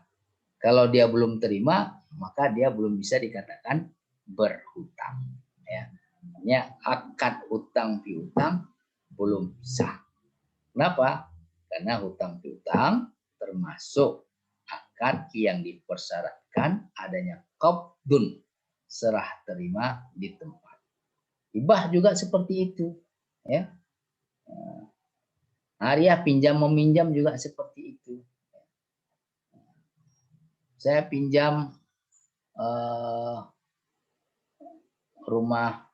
Kalau dia belum terima, maka dia belum bisa dikatakan berhutang ya. Artinya akad hutang piutang belum sah. Kenapa? Karena hutang piutang termasuk akad yang dipersyaratkan adanya qabdun, serah terima di tempat. Hibah juga seperti itu ya. Ariyah pinjam meminjam juga seperti itu. Saya pinjam rumah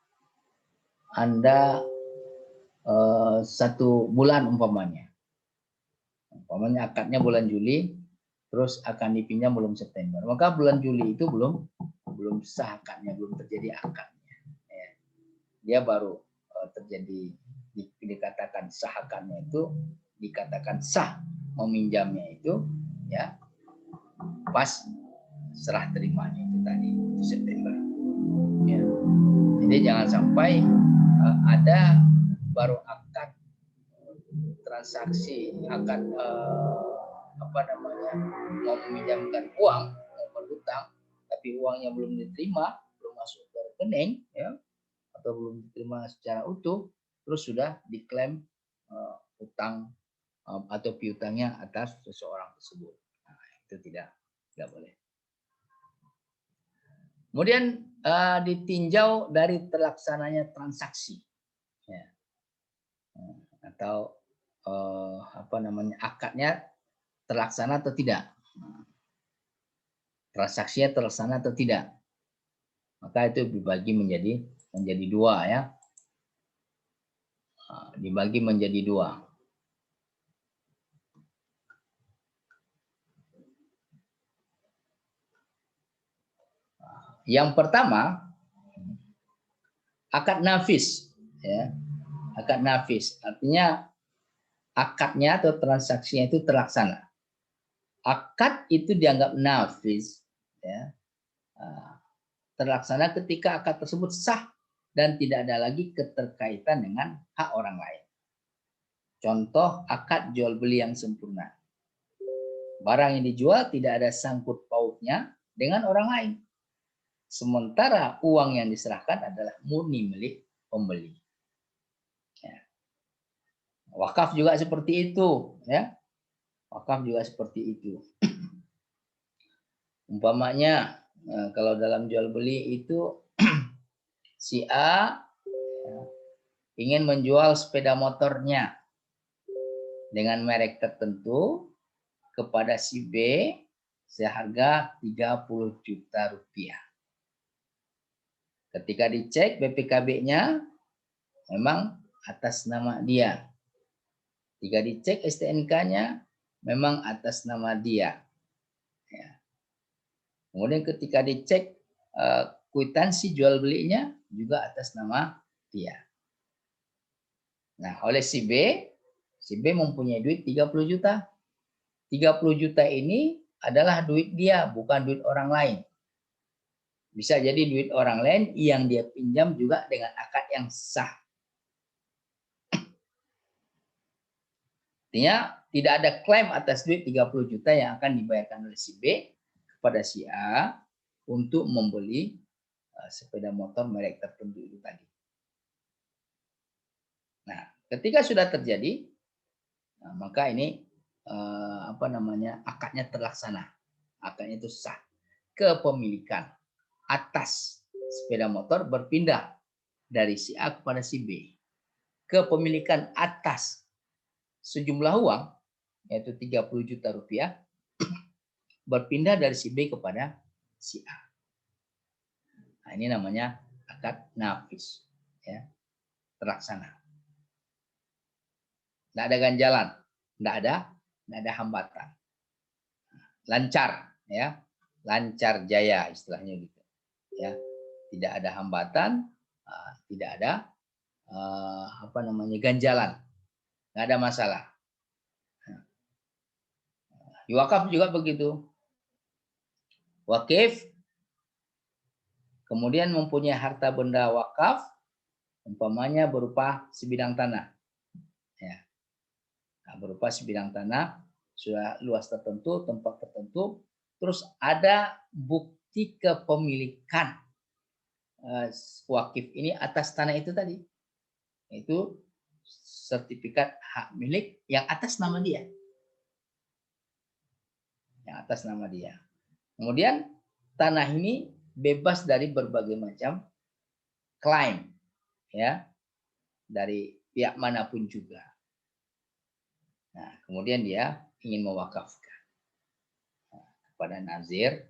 Anda 1 bulan umpamanya. Umpamanya akadnya bulan Juli, terus akan dipinjam bulan September. Maka bulan Juli itu belum sah akadnya, belum terjadi akadnya. Ya. Dia baru terjadi dikatakan sah akadnya itu, dikatakan sah meminjamnya itu ya pas serah terimanya itu tadi September. Ya. Jadi jangan sampai ada baru akad transaksi, akad mau meminjamkan uang, mau berhutang, tapi uangnya belum diterima, belum masuk ke rekening, ya, atau belum diterima secara utuh, terus sudah diklaim hutang atau piutangnya atas seseorang tersebut. Nah, itu tidak boleh. Kemudian ditinjau dari terlaksananya transaksi, ya. Atau akadnya terlaksana atau tidak, transaksinya terlaksana atau tidak, maka itu dibagi menjadi 2 ya, dibagi menjadi 2. Yang pertama akad nafis ya. Akad nafis artinya akadnya atau transaksinya itu terlaksana. Akad itu dianggap nafis ya, terlaksana ketika akad tersebut sah dan tidak ada lagi keterkaitan dengan hak orang lain. Contoh akad jual beli yang sempurna. Barang yang dijual tidak ada sangkut pautnya dengan orang lain. Sementara uang yang diserahkan adalah murni milik pembeli. Ya. Wakaf juga seperti itu, ya. Wakaf juga seperti itu. Umpamanya kalau dalam jual beli itu si A ingin menjual sepeda motornya dengan merek tertentu kepada si B seharga 30 juta rupiah. Ketika dicek BPKB-nya memang atas nama dia. Jika dicek STNK-nya memang atas nama dia. Ya. Kemudian ketika dicek kwitansi jual belinya juga atas nama dia. Nah, oleh si B mempunyai duit 30 juta. 30 juta ini adalah duit dia, bukan duit orang lain. Bisa jadi duit orang lain yang dia pinjam juga dengan akad yang sah. Artinya tidak ada klaim atas duit 30 juta yang akan dibayarkan oleh si B kepada si A untuk membeli sepeda motor merek tertentu itu tadi. Nah, ketika sudah terjadi, maka ini akadnya terlaksana. Akadnya itu sah. Kepemilikan atas sepeda motor berpindah dari si A kepada si B. Kepemilikan atas sejumlah uang, yaitu 30 juta rupiah, berpindah dari si B kepada si A. Nah, ini namanya akad nafis, ya, terlaksana. Tidak ada ganjalan, tidak ada hambatan, lancar, ya, lancar jaya istilahnya gitu, ya, tidak ada hambatan, tidak ada ganjalan, nggak ada masalah. Di wakaf juga begitu. Wakif kemudian mempunyai harta benda wakaf, umpamanya berupa sebidang tanah, ya, berupa sebidang tanah sudah luas tertentu, tempat tertentu, terus ada bukti kepemilikan wakif ini atas tanah itu tadi, itu sertifikat hak milik yang atas nama dia, yang atas nama dia. Kemudian tanah ini bebas dari berbagai macam klaim, ya, dari pihak manapun juga. Nah, kemudian dia ingin mewakafkan kepada nazir.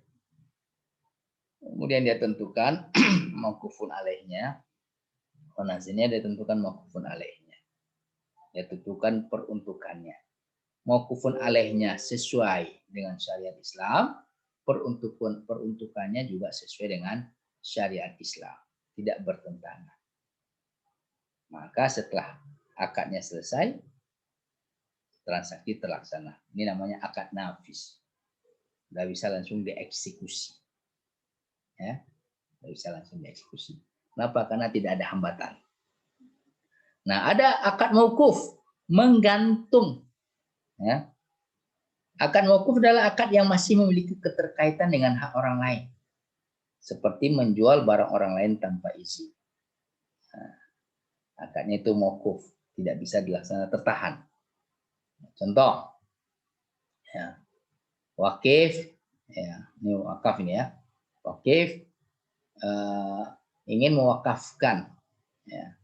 Kemudian dia tentukan mauqufun alaihnya. Nazirnya dia tentukan mauqufun alaihnya. Dia tentukan peruntukannya. Mauqufun alaihnya sesuai dengan syariat Islam, peruntukannya juga sesuai dengan syariat Islam, tidak bertentangan. Maka setelah akadnya selesai, transaksi terlaksana. Ini namanya akad nafis. Nggak bisa langsung dieksekusi. Ya, nggak bisa langsung dieksekusi. Kenapa? Karena tidak ada hambatan. Nah, ada akad mauquf, menggantung. Ya. Akad mauquf adalah akad yang masih memiliki keterkaitan dengan hak orang lain. Seperti menjual barang orang lain tanpa izin. Nah, akadnya itu mauquf, tidak bisa dilaksanakan, tertahan. Contoh, ya, wakif, ya, ini wakaf ini ya, wakif ingin mewakafkan, ya,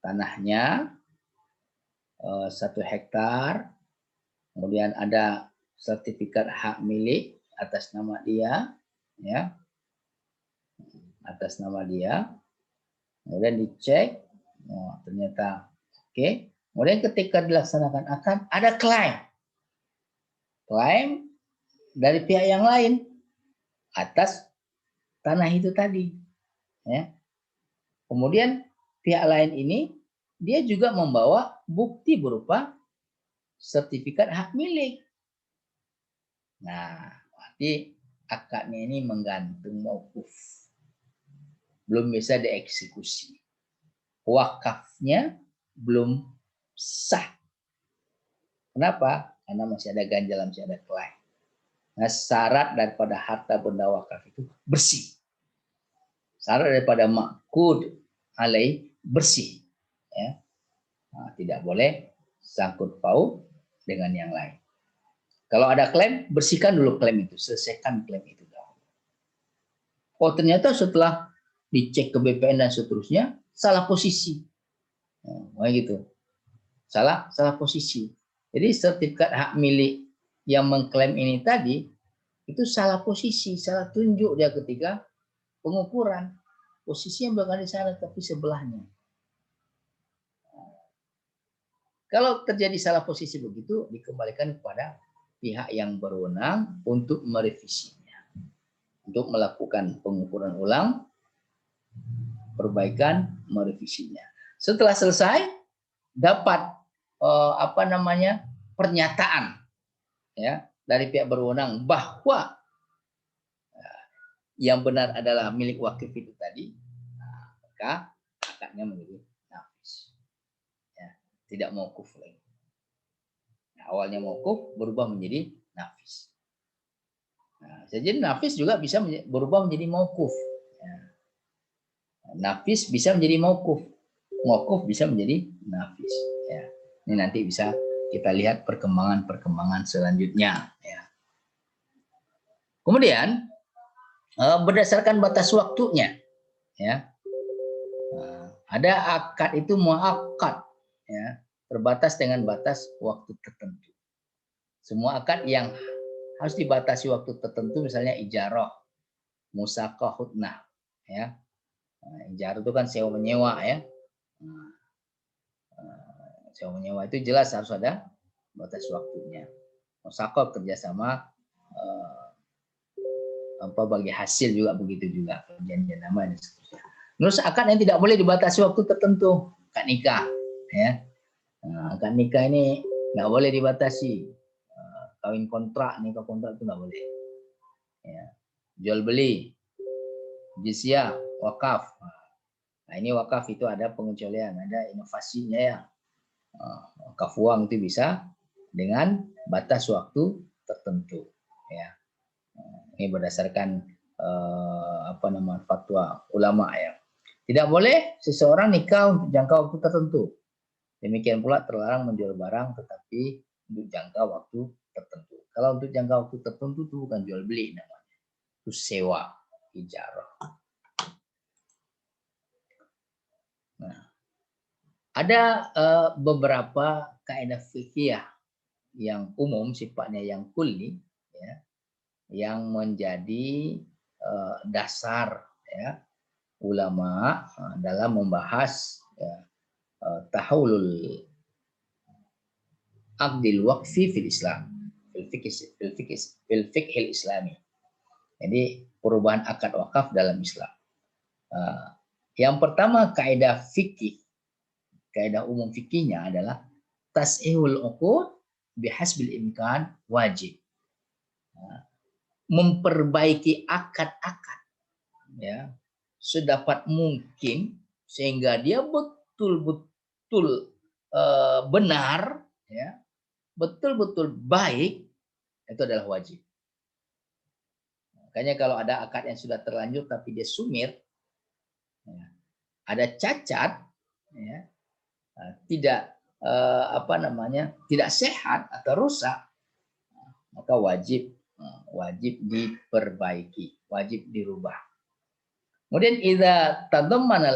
tanahnya 1 hektar, kemudian ada sertifikat hak milik atas nama dia, ya, atas nama dia, kemudian dicek, oh, ternyata oke. Kemudian ketika dilaksanakan akad, ada klaim dari pihak yang lain atas tanah itu tadi, ya. Kemudian pihak lain ini dia juga membawa bukti berupa sertifikat hak milik. Nah, berarti akadnya ini menggantung mauquf, belum bisa dieksekusi. Wakafnya belum sah. Kenapa? Karena masih ada ganjalan, masih ada klaim. Nah, syarat daripada harta benda wakaf itu bersih. Syarat daripada ma'qud alaih bersih. Ya. Nah, tidak boleh sangkut paut dengan yang lain. Kalau ada klaim, bersihkan dulu klaim itu, selesaikan klaim itu. Oh, ternyata setelah dicek ke BPN dan seterusnya, salah posisi. Nah, gitu. Salah posisi. Jadi sertifikat hak milik yang mengklaim ini tadi itu salah posisi, salah tunjuk dia ketika pengukuran. Posisinya bukan di sana tapi sebelahnya. Kalau terjadi salah posisi begitu, dikembalikan kepada pihak yang berwenang untuk merevisinya, untuk melakukan pengukuran ulang, perbaikan, merevisinya. Setelah selesai, dapat pernyataan, ya, dari pihak berwenang bahwa yang benar adalah milik wakif itu tadi, maka akadnya menjadi nafis. Ya, tidak mauquf lagi. Nah, awalnya mauquf berubah menjadi nafis. Nah, jadi nafis juga bisa berubah menjadi mauquf. Ya. Nafis bisa menjadi mauquf. Mauquf bisa menjadi nafis. Ya. Ini nanti bisa kita lihat perkembangan selanjutnya. Ya. Kemudian berdasarkan batas waktunya, ya, ada akad itu muakkad, ya, terbatas dengan batas waktu tertentu. Semua akad yang harus dibatasi waktu tertentu, misalnya ijarah, musaqah, hudnah, ya. Ijarah itu kan sewa menyewa, ya. Sewa menyewa itu jelas harus ada batas waktunya. Musaqah kerjasama bagi hasil juga begitu juga, perjanjian nama dan seterusnya. Terus akad yang tidak boleh dibatasi waktu tertentu, akad nikah, ya. Nah, akad nikah ini nggak boleh dibatasi. Kawin kontrak, nikah kontrak itu nggak boleh. Ya. Jual beli, jizyah, wakaf. Nah, ini wakaf itu ada pengecualian, ada inovasinya ya. Wakaf uang itu bisa dengan batas waktu tertentu. Ya. Ini berdasarkan fatwa ulama ya. Tidak boleh seseorang nikah untuk jangka waktu tertentu. Demikian pula terlarang menjual barang tetapi untuk jangka waktu tertentu. Kalau untuk jangka waktu tertentu itu bukan jual beli namanya. Itu sewa, ijarah. Nah, ada beberapa kaidah fikih yang umum sifatnya yang kulli, ya, yang menjadi dasar ya ulama dalam membahas ya, tahawulul aqdil waqfi fil Islam, fil fiqhil Islami. Jadi perubahan akad wakaf dalam Islam. Yang pertama kaidah fikih, kaidah umum fikihnya adalah tasihul uqud bihasbil imkan wajib. Memperbaiki akad-akad ya sedapat mungkin sehingga dia betul-betul benar ya, betul-betul baik, itu adalah wajib. Makanya kalau ada akad yang sudah terlanjur tapi dia sumir, ya, ada cacat, ya, tidak tidak sehat atau rusak, maka wajib diperbaiki, wajib dirubah. Kemudian idza tadammana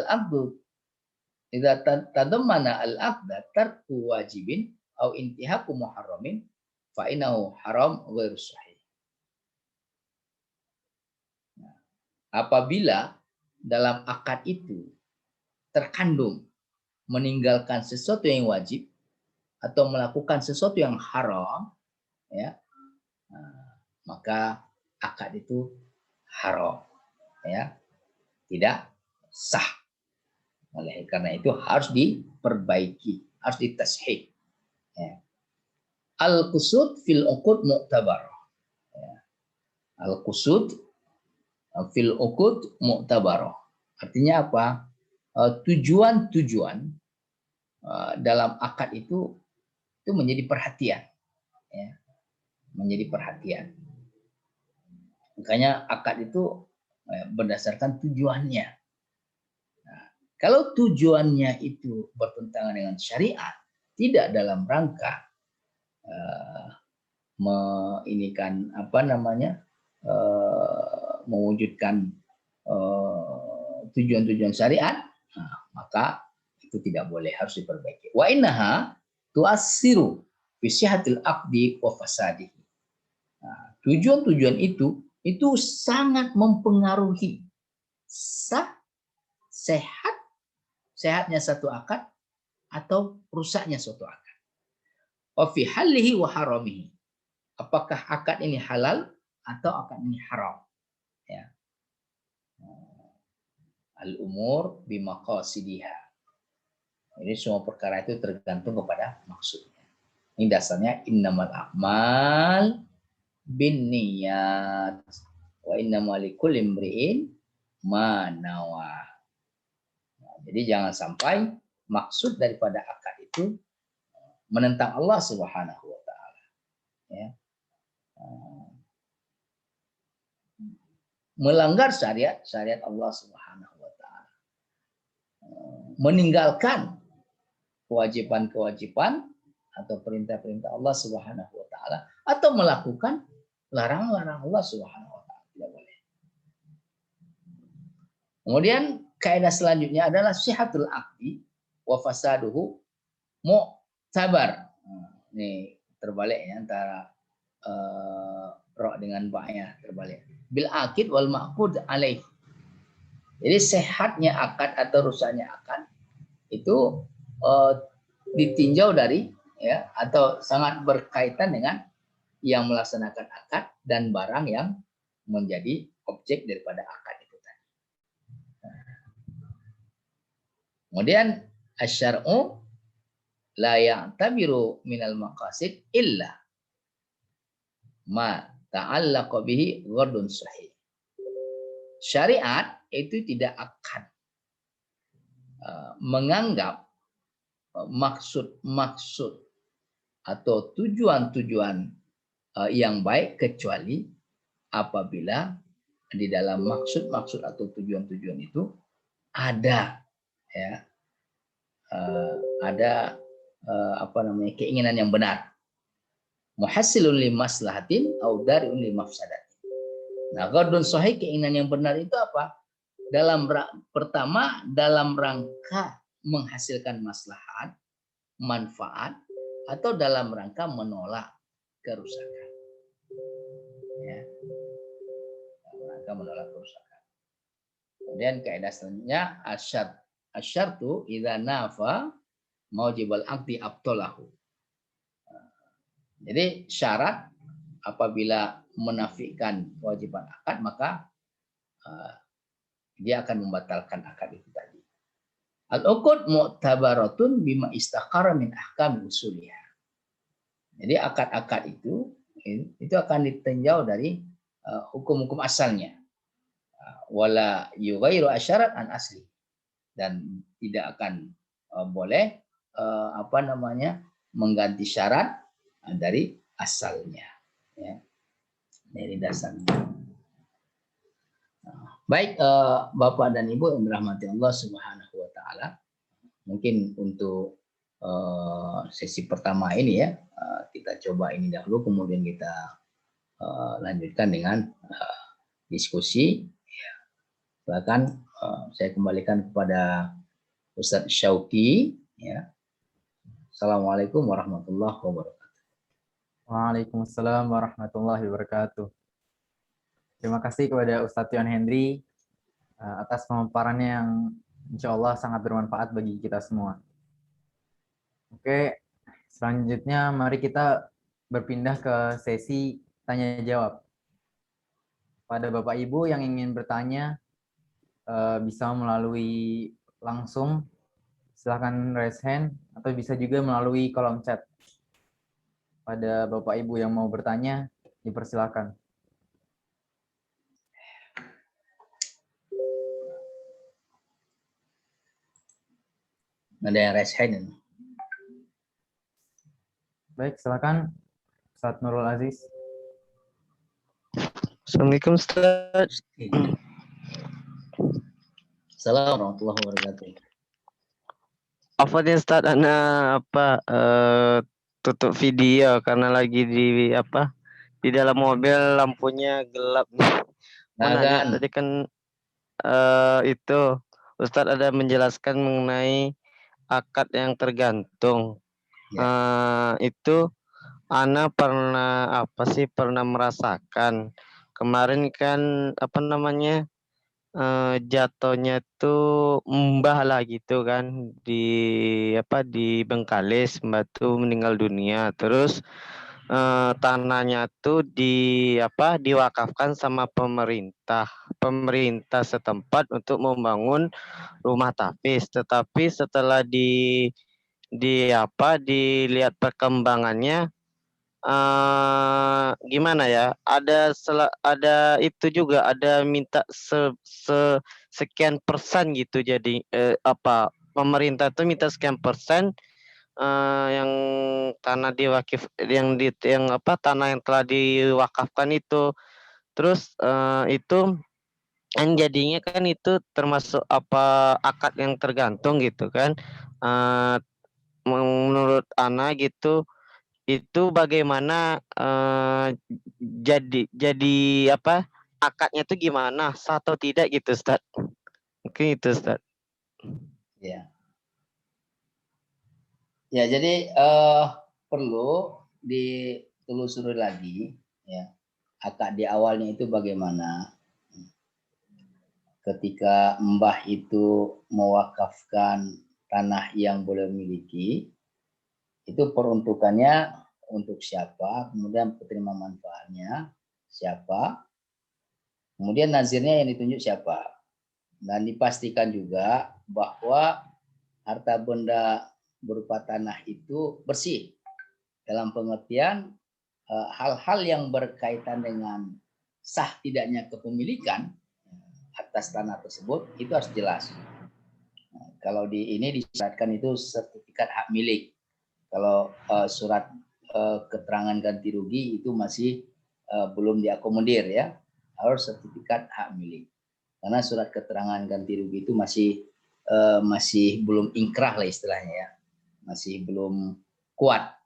al-aqda tarku wajibin au intihaku muharramin fa innahu haram ghairu sahih. Apabila dalam akad itu terkandung meninggalkan sesuatu yang wajib atau melakukan sesuatu yang haram, ya, maka akad itu haram, ya, tidak sah. Oleh karena itu harus diperbaiki, harus ditashih. Ya. Al-qusud fil uqud mu'tabar. Ya. Al-qusud fil uqud mu'tabar. Artinya apa? Tujuan-tujuan dalam akad itu menjadi perhatian, ya. Menjadi perhatian. Makanya akad itu berdasarkan tujuannya. Nah, kalau tujuannya itu bertentangan dengan syariat, tidak dalam rangka mewujudkan tujuan-tujuan syariat, maka itu tidak boleh, harus diperbaiki. Wa innaha tu'assiru fi sihhatil aqdi wa fasadihi. Tujuan-tujuan itu sangat mempengaruhi sehatnya satu akad atau rusaknya suatu akad. Wa fi halihi wa haramihi. Apakah akad ini halal atau akad ini haram? Ya. Al-umur bimaqasidiha. Ini semua perkara itu tergantung kepada maksudnya. Ini dasarnya innamal a'mal binniyat Wa innamal likulli imri'in ma nawa. Jadi jangan sampai maksud daripada akad itu menentang Allah Subhanahu wa taala. Ya. Melanggar syariat Allah Subhanahu wa taala. Meninggalkan kewajiban-kewajiban atau perintah-perintah Allah Subhanahu wa taala atau melakukan larangan-larangan Allah Subhanahu wa taala. Tidak boleh. Kemudian kaidah selanjutnya adalah sihhatul aqdi wa fasaduhu mu'tabar. Ini terbalik ya antara ra dengan ba-nya terbalik. Bil aqid wal ma'qud alaih. Jadi sehatnya akad atau rusaknya akad itu ditinjau dari ya atau sangat berkaitan dengan yang melaksanakan akad dan barang yang menjadi objek daripada akad itu tadi. Kemudian asyar'u la ya'tabiru minal maqasid illa ma ta'allaqa bihi ghardun sahih. Syariat itu tidak akan menganggap maksud-maksud atau tujuan-tujuan yang baik kecuali apabila di dalam maksud-maksud atau tujuan-tujuan itu ada ya keinginan yang benar, muhassilun li maslahatin au dari'un li mafsadatin. Nah, ghardun sahih, keinginan yang benar itu apa? Pertama dalam rangka menghasilkan maslahat, manfaat, atau dalam rangka menolak kerusakan. Ya. Dalam rangka menolak kerusakan. Kemudian kaidah selanjutnya asyartu idza nafa maujibal aqdi abtalahu. Jadi syarat apabila menafikan kewajiban akad maka dia akan membatalkan akad itu tadi. Al-uqud mu'tabaratun bima istaqara min ahkam usuliyah. Jadi akad-akad itu akan ditinjau dari hukum-hukum asalnya. Wala yughairu asyarat an asli. Dan tidak akan boleh mengganti syarat dari asalnya, ya, dari dasarnya. Baik Bapak dan Ibu yang dirahmati Allah Subhanahu wa taala. Mungkin untuk sesi pertama ini ya, kita coba ini dahulu, kemudian kita lanjutkan dengan diskusi. Ya. Silakan saya kembalikan kepada Ustadz Syauqi. Ya. Assalamualaikum warahmatullahi wabarakatuh. Waalaikumsalam warahmatullahi wabarakatuh. Terima kasih kepada Ustadz Yon Hendri atas pemaparannya yang insya Allah sangat bermanfaat bagi kita semua. Oke, selanjutnya mari kita berpindah ke sesi tanya jawab. Pada Bapak Ibu yang ingin bertanya bisa melalui langsung, silakan raise hand, atau bisa juga melalui kolom chat. Pada Bapak Ibu yang mau bertanya, dipersilakan. Ada yang raise hand. Baik, silakan Ustadz Nurul Aziz. Assalamualaikum Ustaz. Assalamualaikum warahmatullahi wabarakatuh. Apa nih Ustaz, tutup video karena lagi di dalam mobil, lampunya gelap. Nanya tadi kan itu Ustaz ada menjelaskan mengenai akad yang tergantung. Ya. Itu Ana pernah merasakan kemarin kan jatuhnya tuh mbah lah gitu kan di Bengkalis, mbah tuh meninggal dunia, terus tanahnya tuh diwakafkan sama pemerintah setempat untuk membangun rumah tapis, tetapi setelah dilihat perkembangannya gimana ya? Ada itu juga ada minta sekian persen gitu. Jadi apa pemerintah tuh minta sekian persen yang tanah yang apa tanah yang telah diwakafkan itu. Terus itu kan jadinya kan itu termasuk apa akad yang tergantung gitu kan. Eh, menurut Ana gitu itu bagaimana jadi apa akadnya tuh gimana sah atau tidak gitu Ustaz. Mungkin itu Ustaz. Ya. Ya, jadi perlu ditelusuri lagi ya akad di awalnya itu bagaimana ketika mbah itu mewakafkan tanah yang boleh miliki, itu peruntukannya untuk siapa, kemudian penerima manfaatnya siapa, kemudian nazirnya yang ditunjuk siapa. Dan dipastikan juga bahwa harta benda berupa tanah itu bersih dalam pengertian hal-hal yang berkaitan dengan sah tidaknya kepemilikan atas tanah tersebut itu harus jelas. Kalau di ini disyaratkan itu sertifikat hak milik. Kalau surat keterangan ganti rugi itu masih belum diakomodir ya, harus sertifikat hak milik. Karena surat keterangan ganti rugi itu masih belum ingkrah lah istilahnya ya, masih belum kuat,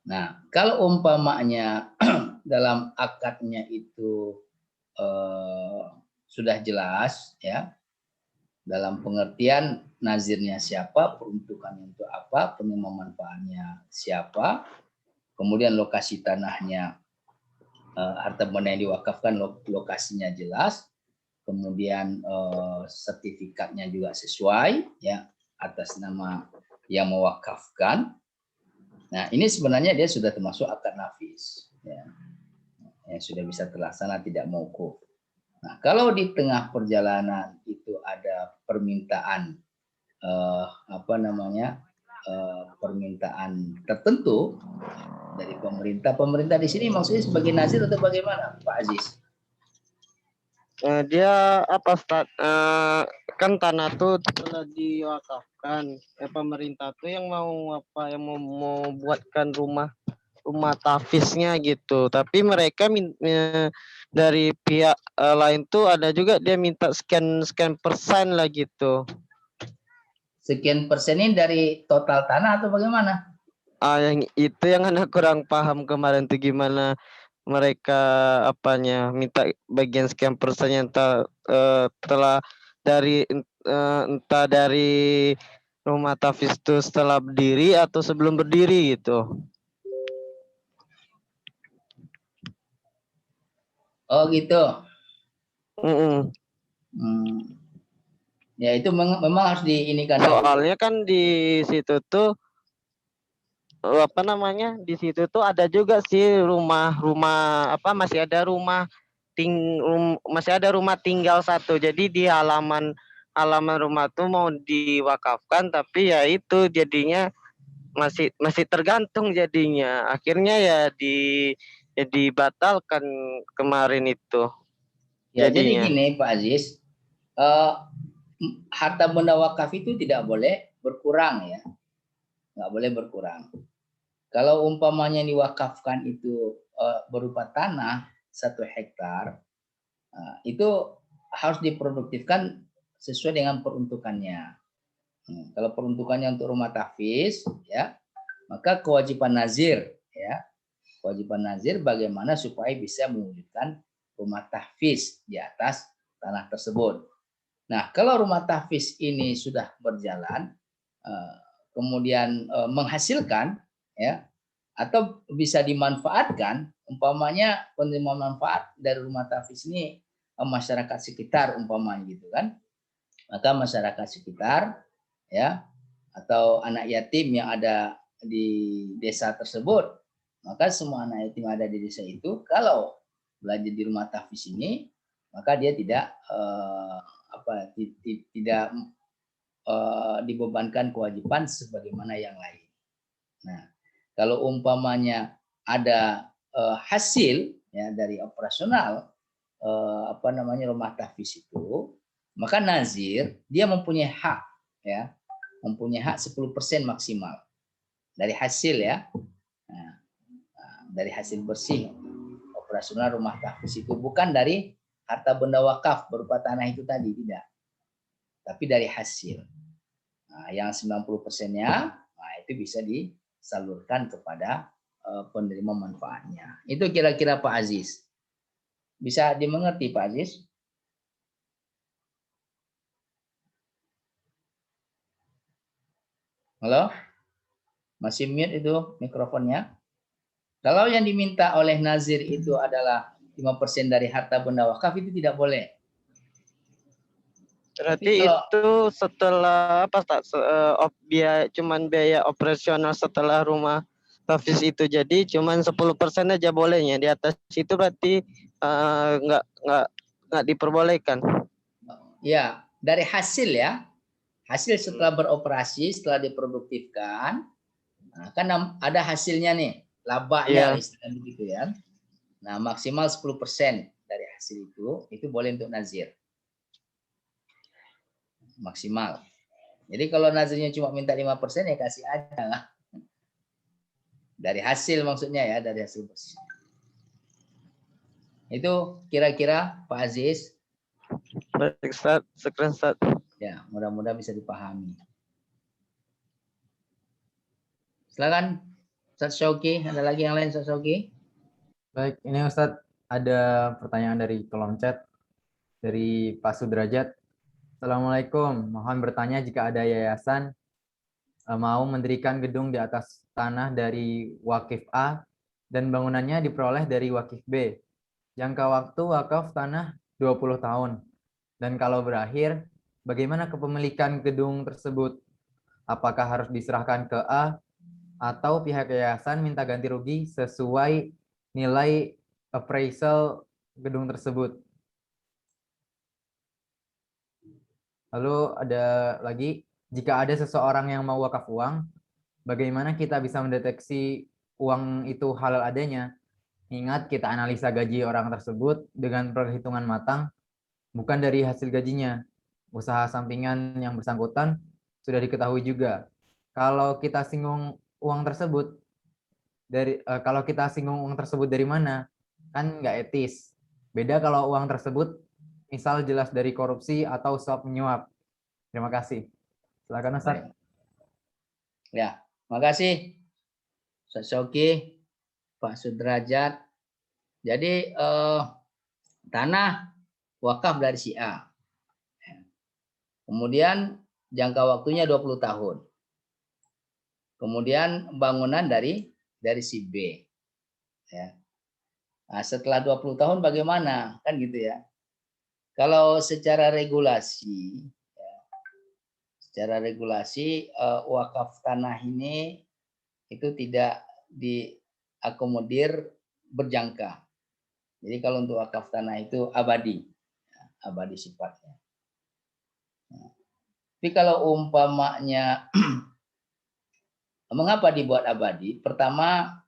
Nah, kalau umpamanya dalam akadnya itu sudah jelas ya, dalam pengertian nazirnya siapa, peruntukannya untuk apa, penerima manfaatnya siapa, kemudian lokasi tanahnya, harta benda yang diwakafkan lokasinya jelas, kemudian sertifikatnya juga sesuai ya atas nama yang mewakafkan. Nah, ini sebenarnya dia sudah termasuk akad nafis ya. Yang sudah bisa terlaksana tidak mauquf. Nah, kalau di tengah perjalanan itu ada permintaan permintaan tertentu dari pemerintah di sini maksudnya sebagai nazir atau bagaimana, Pak Aziz? Dia apa Ustaz? Kan tanah tuh telah diwakafkan. Pemerintah tuh yang mau mau buatkan rumah tahfiznya gitu. Tapi mereka dari pihak lain tuh ada juga dia minta sekian persen lah gitu. Sekian persen ini dari total tanah atau bagaimana? Yang itu yang anak kurang paham kemarin tuh gimana mereka minta bagian sekian persen yang telah dari entah dari rumah tahfiz itu setelah berdiri atau sebelum berdiri gitu. Oh gitu. Hmm. Ya itu memang harus diinikan. Soalnya kan di situ tuh di situ tuh ada juga sih rumah masih ada rumah tinggal satu. Jadi di halaman rumah tuh mau diwakafkan tapi ya itu jadinya masih tergantung jadinya. Akhirnya ya dibatalkan kemarin itu. Ya, jadi Jadinya. gini Pak Aziz, harta benda wakaf itu tidak boleh berkurang ya, nggak boleh berkurang. Kalau umpamanya diwakafkan itu berupa tanah 1 hektar, itu harus diproduktifkan sesuai dengan peruntukannya. Kalau peruntukannya untuk rumah tahfiz, ya, maka kewajiban nazir, ya, kewajiban nazir bagaimana supaya bisa mewujudkan rumah tahfiz di atas tanah tersebut. Nah, kalau rumah tahfiz ini sudah berjalan, kemudian menghasilkan, ya, atau bisa dimanfaatkan, umpamanya penerima manfaat dari rumah tahfiz ini masyarakat sekitar umpamanya gitu kan, maka masyarakat sekitar ya atau anak yatim yang ada di desa tersebut, maka semua anak yatim yang ada di desa itu kalau belajar di rumah tahfiz ini, maka dia tidak dibebankan kewajiban sebagaimana yang lain. Nah, Kalau umpamanya ada hasil ya dari operasional rumah tahfiz itu, maka nazir dia mempunyai hak ya, mempunyai hak 10% maksimal dari hasil ya. Nah, dari hasil bersih operasional rumah tahfiz itu, bukan dari harta benda wakaf berupa tanah itu tadi, tidak. Tapi dari hasil. Nah, yang 90%-nya itu bisa disalurkan kepada penerima manfaatnya. Itu kira-kira Pak Aziz. Bisa dimengerti Pak Aziz? Halo? Masih mute itu mikrofonnya? Kalau yang diminta oleh nazir itu adalah 5% dari harta benda wakaf, itu tidak boleh. Berarti itu setelah apa tak cuman biaya operasional setelah rumah tahfiz itu jadi cuman 10% aja bolehnya, di atas itu berarti nggak diperbolehkan. Ya, dari hasil ya, hasil setelah beroperasi, setelah diproduktifkan, nah, kan ada hasilnya nih, labanya istilah begitu ya. Nah, maksimal 10% dari hasil itu boleh untuk nazir. Maksimal. Jadi kalau nazirnya cuma minta 5% ya kasih aja lah. Dari hasil maksudnya ya, dari hasil bersih. Itu kira-kira Pak Aziz. Baik, Ustaz. Sekian, Ustaz. Ya, mudah-mudahan bisa dipahami. Silakan Ustaz Syauki, ada lagi yang lain Ustaz Syauki? Baik, ini Ustadz ada pertanyaan dari kolom chat dari Pak Sudrajat. Assalamualaikum, mohon bertanya jika ada yayasan mau mendirikan gedung di atas tanah dari Wakif A dan bangunannya diperoleh dari Wakif B. Jangka waktu wakaf tanah 20 tahun. Dan kalau berakhir, bagaimana kepemilikan gedung tersebut? Apakah harus diserahkan ke A atau pihak yayasan minta ganti rugi sesuai nilai appraisal gedung tersebut? Lalu ada lagi, jika ada seseorang yang mau wakaf uang, bagaimana kita bisa mendeteksi uang itu halal adanya? Ingat, kita analisa gaji orang tersebut dengan perhitungan matang, bukan dari hasil gajinya. Usaha sampingan yang bersangkutan sudah diketahui juga. Kalau kita singgung uang tersebut dari mana, kan nggak etis. Beda kalau uang tersebut misal jelas dari korupsi atau suap menyuap. Terima kasih. Silakan Ustaz. Ya, makasih Ustaz Syauki, Pak Sudrajat. Jadi tanah wakaf dari si A. Kemudian jangka waktunya 20 tahun. Kemudian bangunan dari si B. Ya. Nah, setelah 20 tahun bagaimana? Kan gitu ya. Kalau secara regulasi, wakaf tanah ini itu tidak diakomodir berjangka. Jadi kalau untuk wakaf tanah itu abadi sifatnya. Tapi kalau umpamanya mengapa dibuat abadi? Pertama,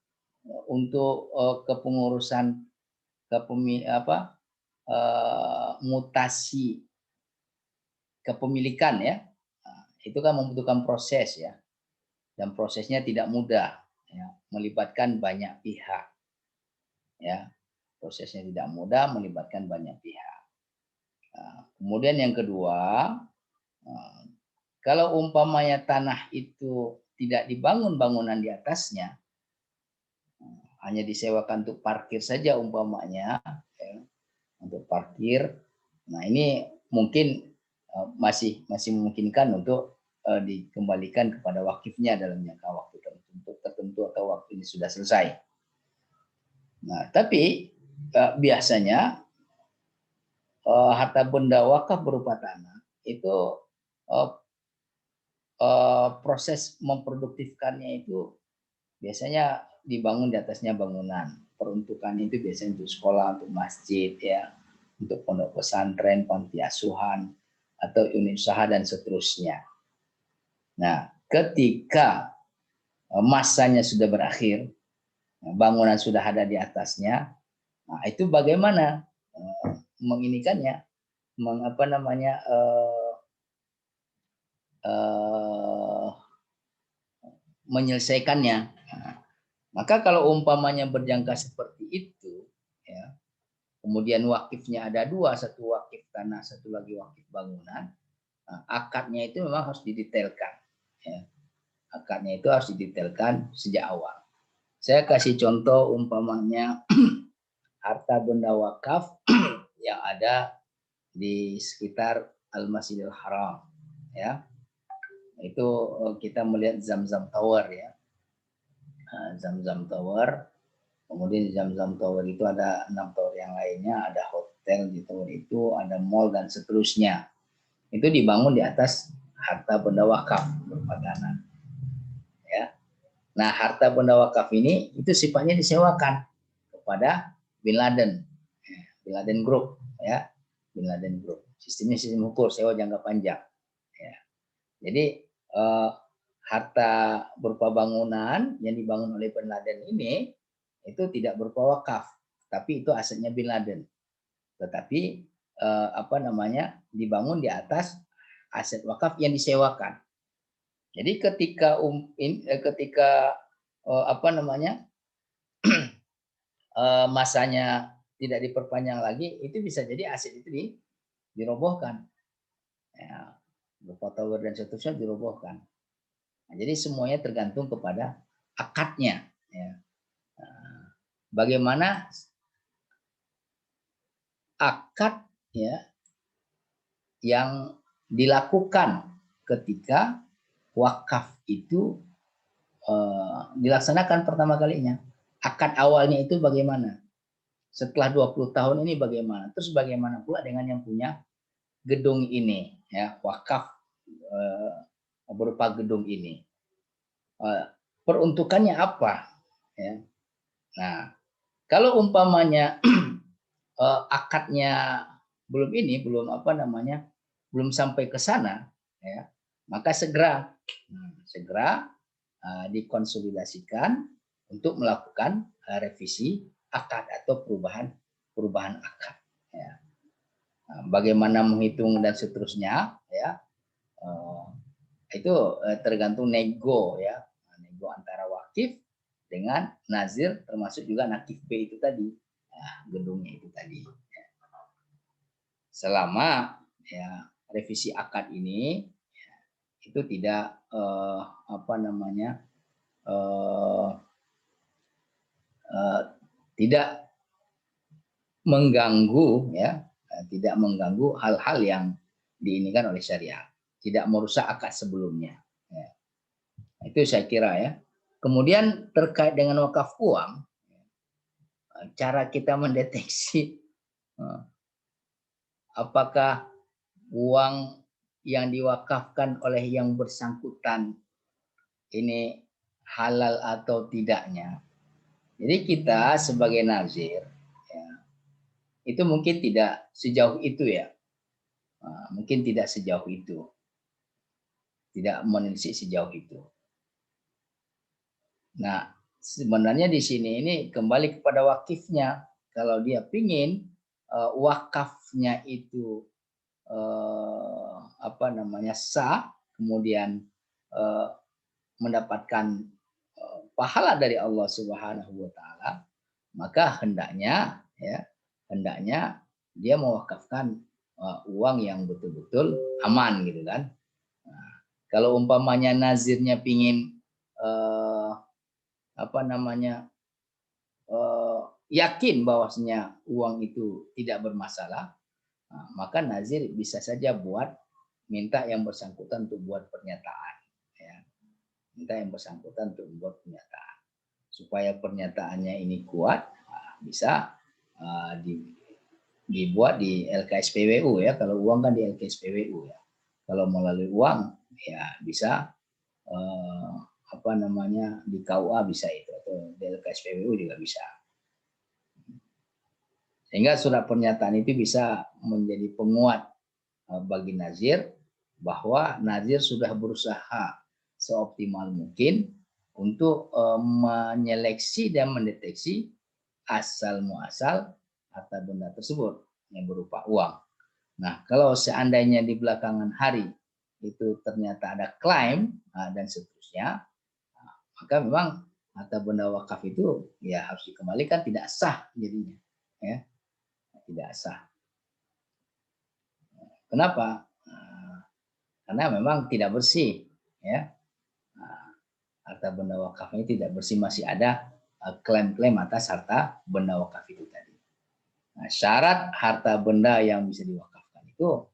untuk kepengurusan mutasi kepemilikan ya, itu kan membutuhkan proses ya, dan prosesnya tidak mudah ya, melibatkan banyak pihak ya, prosesnya tidak mudah, melibatkan banyak pihak. Kemudian yang kedua, kalau umpamanya tanah itu tidak dibangun bangunan di atasnya, hanya disewakan untuk parkir saja umpamanya ya, untuk parkir. Nah, ini mungkin masih memungkinkan untuk dikembalikan kepada wakifnya dalam jangka waktu tertentu atau waktu ini sudah selesai. Nah, tapi biasanya harta benda wakaf berupa tanah itu proses memproduktifkannya itu biasanya dibangun di atasnya bangunan. Peruntukan itu biasanya untuk sekolah, untuk masjid ya, untuk pondok pesantren, panti asuhan, atau unit usaha dan seterusnya. Nah, ketika masanya sudah berakhir, bangunan sudah ada di atasnya. Nah, itu bagaimana menginikannya, menyelesaikannya. Nah, maka kalau umpamanya berjangka seperti itu, ya, kemudian wakifnya ada dua, satu wakif tanah, satu lagi wakif bangunan, nah, akadnya itu memang harus didetailkan. Ya. Akadnya itu harus didetailkan sejak awal. Saya kasih contoh umpamanya harta benda wakaf yang ada di sekitar Al-Masjidil Haram, ya. Itu kita melihat Zamzam Tower, ya. Zamzam Tower, kemudian di Zamzam Tower itu ada 6 tower yang lainnya, ada hotel di tower itu, ada mall dan seterusnya. Itu dibangun di atas harta benda wakaf berupa tanah. Ya. Nah, harta benda wakaf ini itu sifatnya disewakan kepada Bin Laden, Bin Laden Group, ya, Bin Laden Group. Sistemnya sistem ukur sewa jangka panjang. Ya. Jadi harta berupa bangunan yang dibangun oleh Bin Laden ini itu tidak berupa wakaf, tapi itu asetnya Bin Laden. Tetapi dibangun di atas aset wakaf yang disewakan. Jadi ketika masanya tidak diperpanjang lagi, itu bisa jadi aset itu dirobohkan. Ya, berupa tower dan seterusnya dirobohkan. Nah, jadi semuanya tergantung kepada akadnya. Ya. Nah, bagaimana akad, ya, yang dilakukan ketika wakaf itu dilaksanakan pertama kalinya. Akad awalnya itu bagaimana? Setelah 20 tahun ini bagaimana? Terus bagaimana pula dengan yang punya gedung ini, ya, wakaf berupa gedung ini? Peruntukannya apa? Ya. Nah, kalau umpamanya akadnya belum sampai ke sana, ya, maka segera dikonsolidasikan untuk melakukan revisi akad atau perubahan akad. Ya. Nah, bagaimana menghitung dan seterusnya, ya, itu tergantung nego, ya, nego antara wakif dengan nazir, termasuk juga nakif B itu tadi, ya, gedungnya itu tadi. Ya. Selama, ya, revisi akad ini, ya, itu tidak tidak mengganggu, ya, tidak mengganggu hal-hal yang diinikan oleh syariat, tidak merusak akad sebelumnya. Ya. Itu saya kira, ya. Kemudian terkait dengan wakaf uang, cara kita mendeteksi apakah uang yang diwakafkan oleh yang bersangkutan ini halal atau tidaknya. Jadi kita sebagai nazir, ya, itu mungkin tidak sejauh itu, ya. Mungkin tidak sejauh itu. Tidak menelisik sejauh itu. Nah, sebenarnya di sini ini kembali kepada wakifnya. Kalau dia pingin wakafnya itu sah, kemudian mendapatkan pahala dari Allah Subhanahu wa taala, maka hendaknya dia mewakafkan uang yang betul-betul aman, gitu kan. Nah, kalau umpamanya nazirnya pingin yakin bahwasanya uang itu tidak bermasalah, maka nazir bisa saja minta yang bersangkutan untuk buat pernyataan, ya. Minta yang bersangkutan untuk membuat pernyataan supaya pernyataannya ini kuat, bisa dibuat di LKSPWU, ya. Kalau uang kan di LKSPWU, ya. Kalau melalui uang, ya bisa di KUA bisa itu, atau di LKSPWU juga bisa. Sehingga surat pernyataan itu bisa menjadi penguat bagi nazir bahwa nazir sudah berusaha seoptimal mungkin untuk menyeleksi dan mendeteksi asal muasal harta benda tersebut yang berupa uang. Nah, kalau seandainya di belakangan hari itu ternyata ada klaim dan seterusnya, maka memang harta benda wakaf itu ya harus dikembalikan, tidak sah jadinya, ya, tidak sah. Kenapa? Karena memang tidak bersih, ya. Harta benda wakaf ini tidak bersih, masih ada klaim-klaim atas harta benda wakaf itu tadi. Nah, syarat harta benda yang bisa diwakafkan itu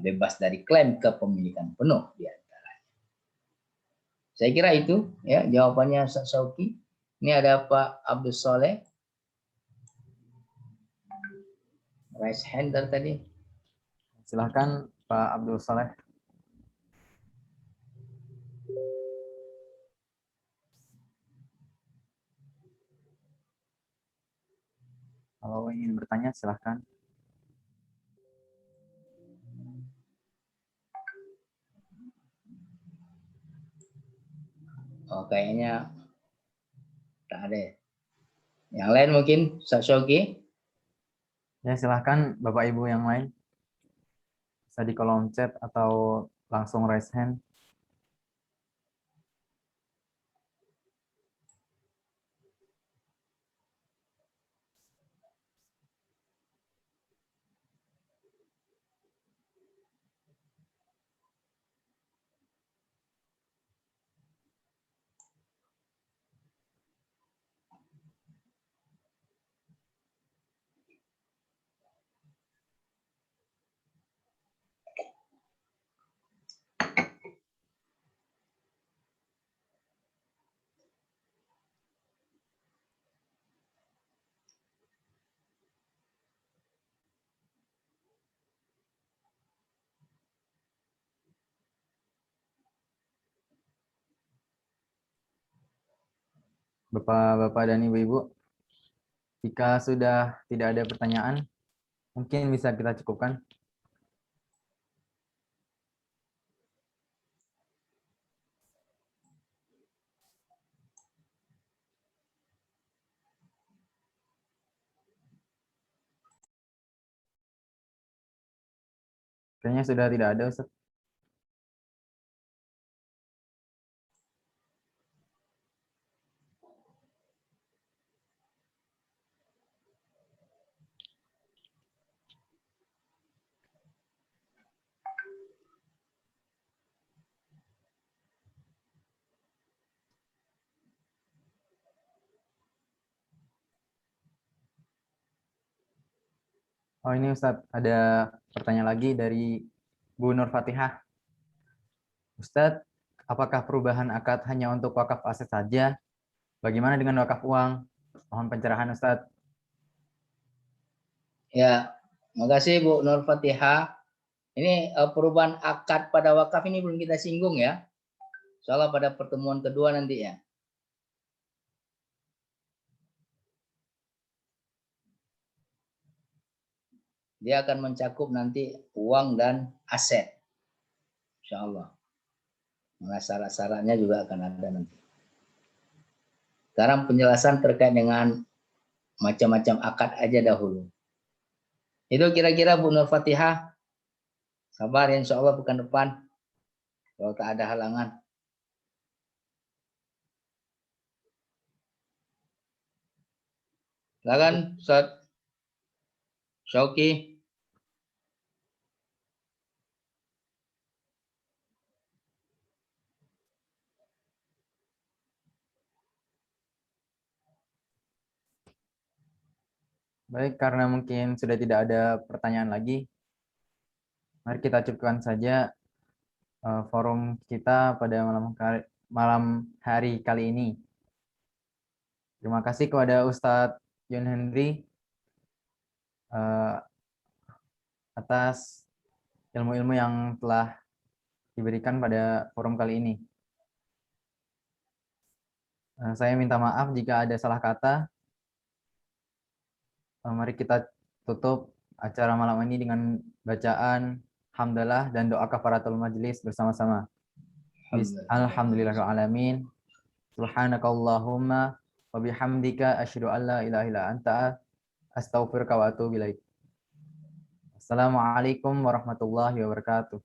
bebas dari klaim kepemilikan penuh di antaranya. Saya kira itu ya jawabannya Ustaz Syauqi. Ini ada Pak Abdul Soleh. Raise hand dari tadi. Silahkan Pak Abdul Saleh. Kalau ingin bertanya silahkan. Oh, kayaknya tak ada. Yang lain mungkin Ustaz Syauqi. Ya silahkan Bapak Ibu yang lain. Bisa di kolom chat atau langsung raise hand. Bapak-bapak dan ibu-ibu, jika sudah tidak ada pertanyaan, mungkin bisa kita cukupkan. Kayaknya sudah tidak ada, Ustaz. Oh ini Ustadz, ada pertanyaan lagi dari Bu Nur Fatihah. Ustadz, apakah perubahan akad hanya untuk wakaf aset saja? Bagaimana dengan wakaf uang? Mohon pencerahan Ustadz. Ya, makasih Bu Nur Fatihah. Ini perubahan akad pada wakaf ini belum kita singgung ya. Soalnya pada pertemuan kedua nanti ya. Dia akan mencakup nanti uang dan aset. Insya Allah. Nah, syarat-syaratnya juga akan ada nanti. Sekarang penjelasan terkait dengan macam-macam akad aja dahulu. Itu kira-kira Bu Nur Fatihah. Sabar ya, insya Allah pekan depan. Kalau tak ada halangan. Silakan Ustaz Syauqi. Baik, karena mungkin sudah tidak ada pertanyaan lagi, mari kita cukupkan saja forum kita pada malam hari kali ini. Terima kasih kepada Ustadz Yun Henry atas ilmu-ilmu yang telah diberikan pada forum kali ini. Saya minta maaf jika ada salah kata. Mari kita tutup acara malam ini dengan bacaan hamdalah dan doa kafaratul majelis bersama-sama. Alhamdulillahirrahmanirrahim. Subhanakallahumma wa bihamdika asyhadu an la ilaha illa anta astaghfiruka wa atubu ilaik. Assalamualaikum warahmatullahi wabarakatuh.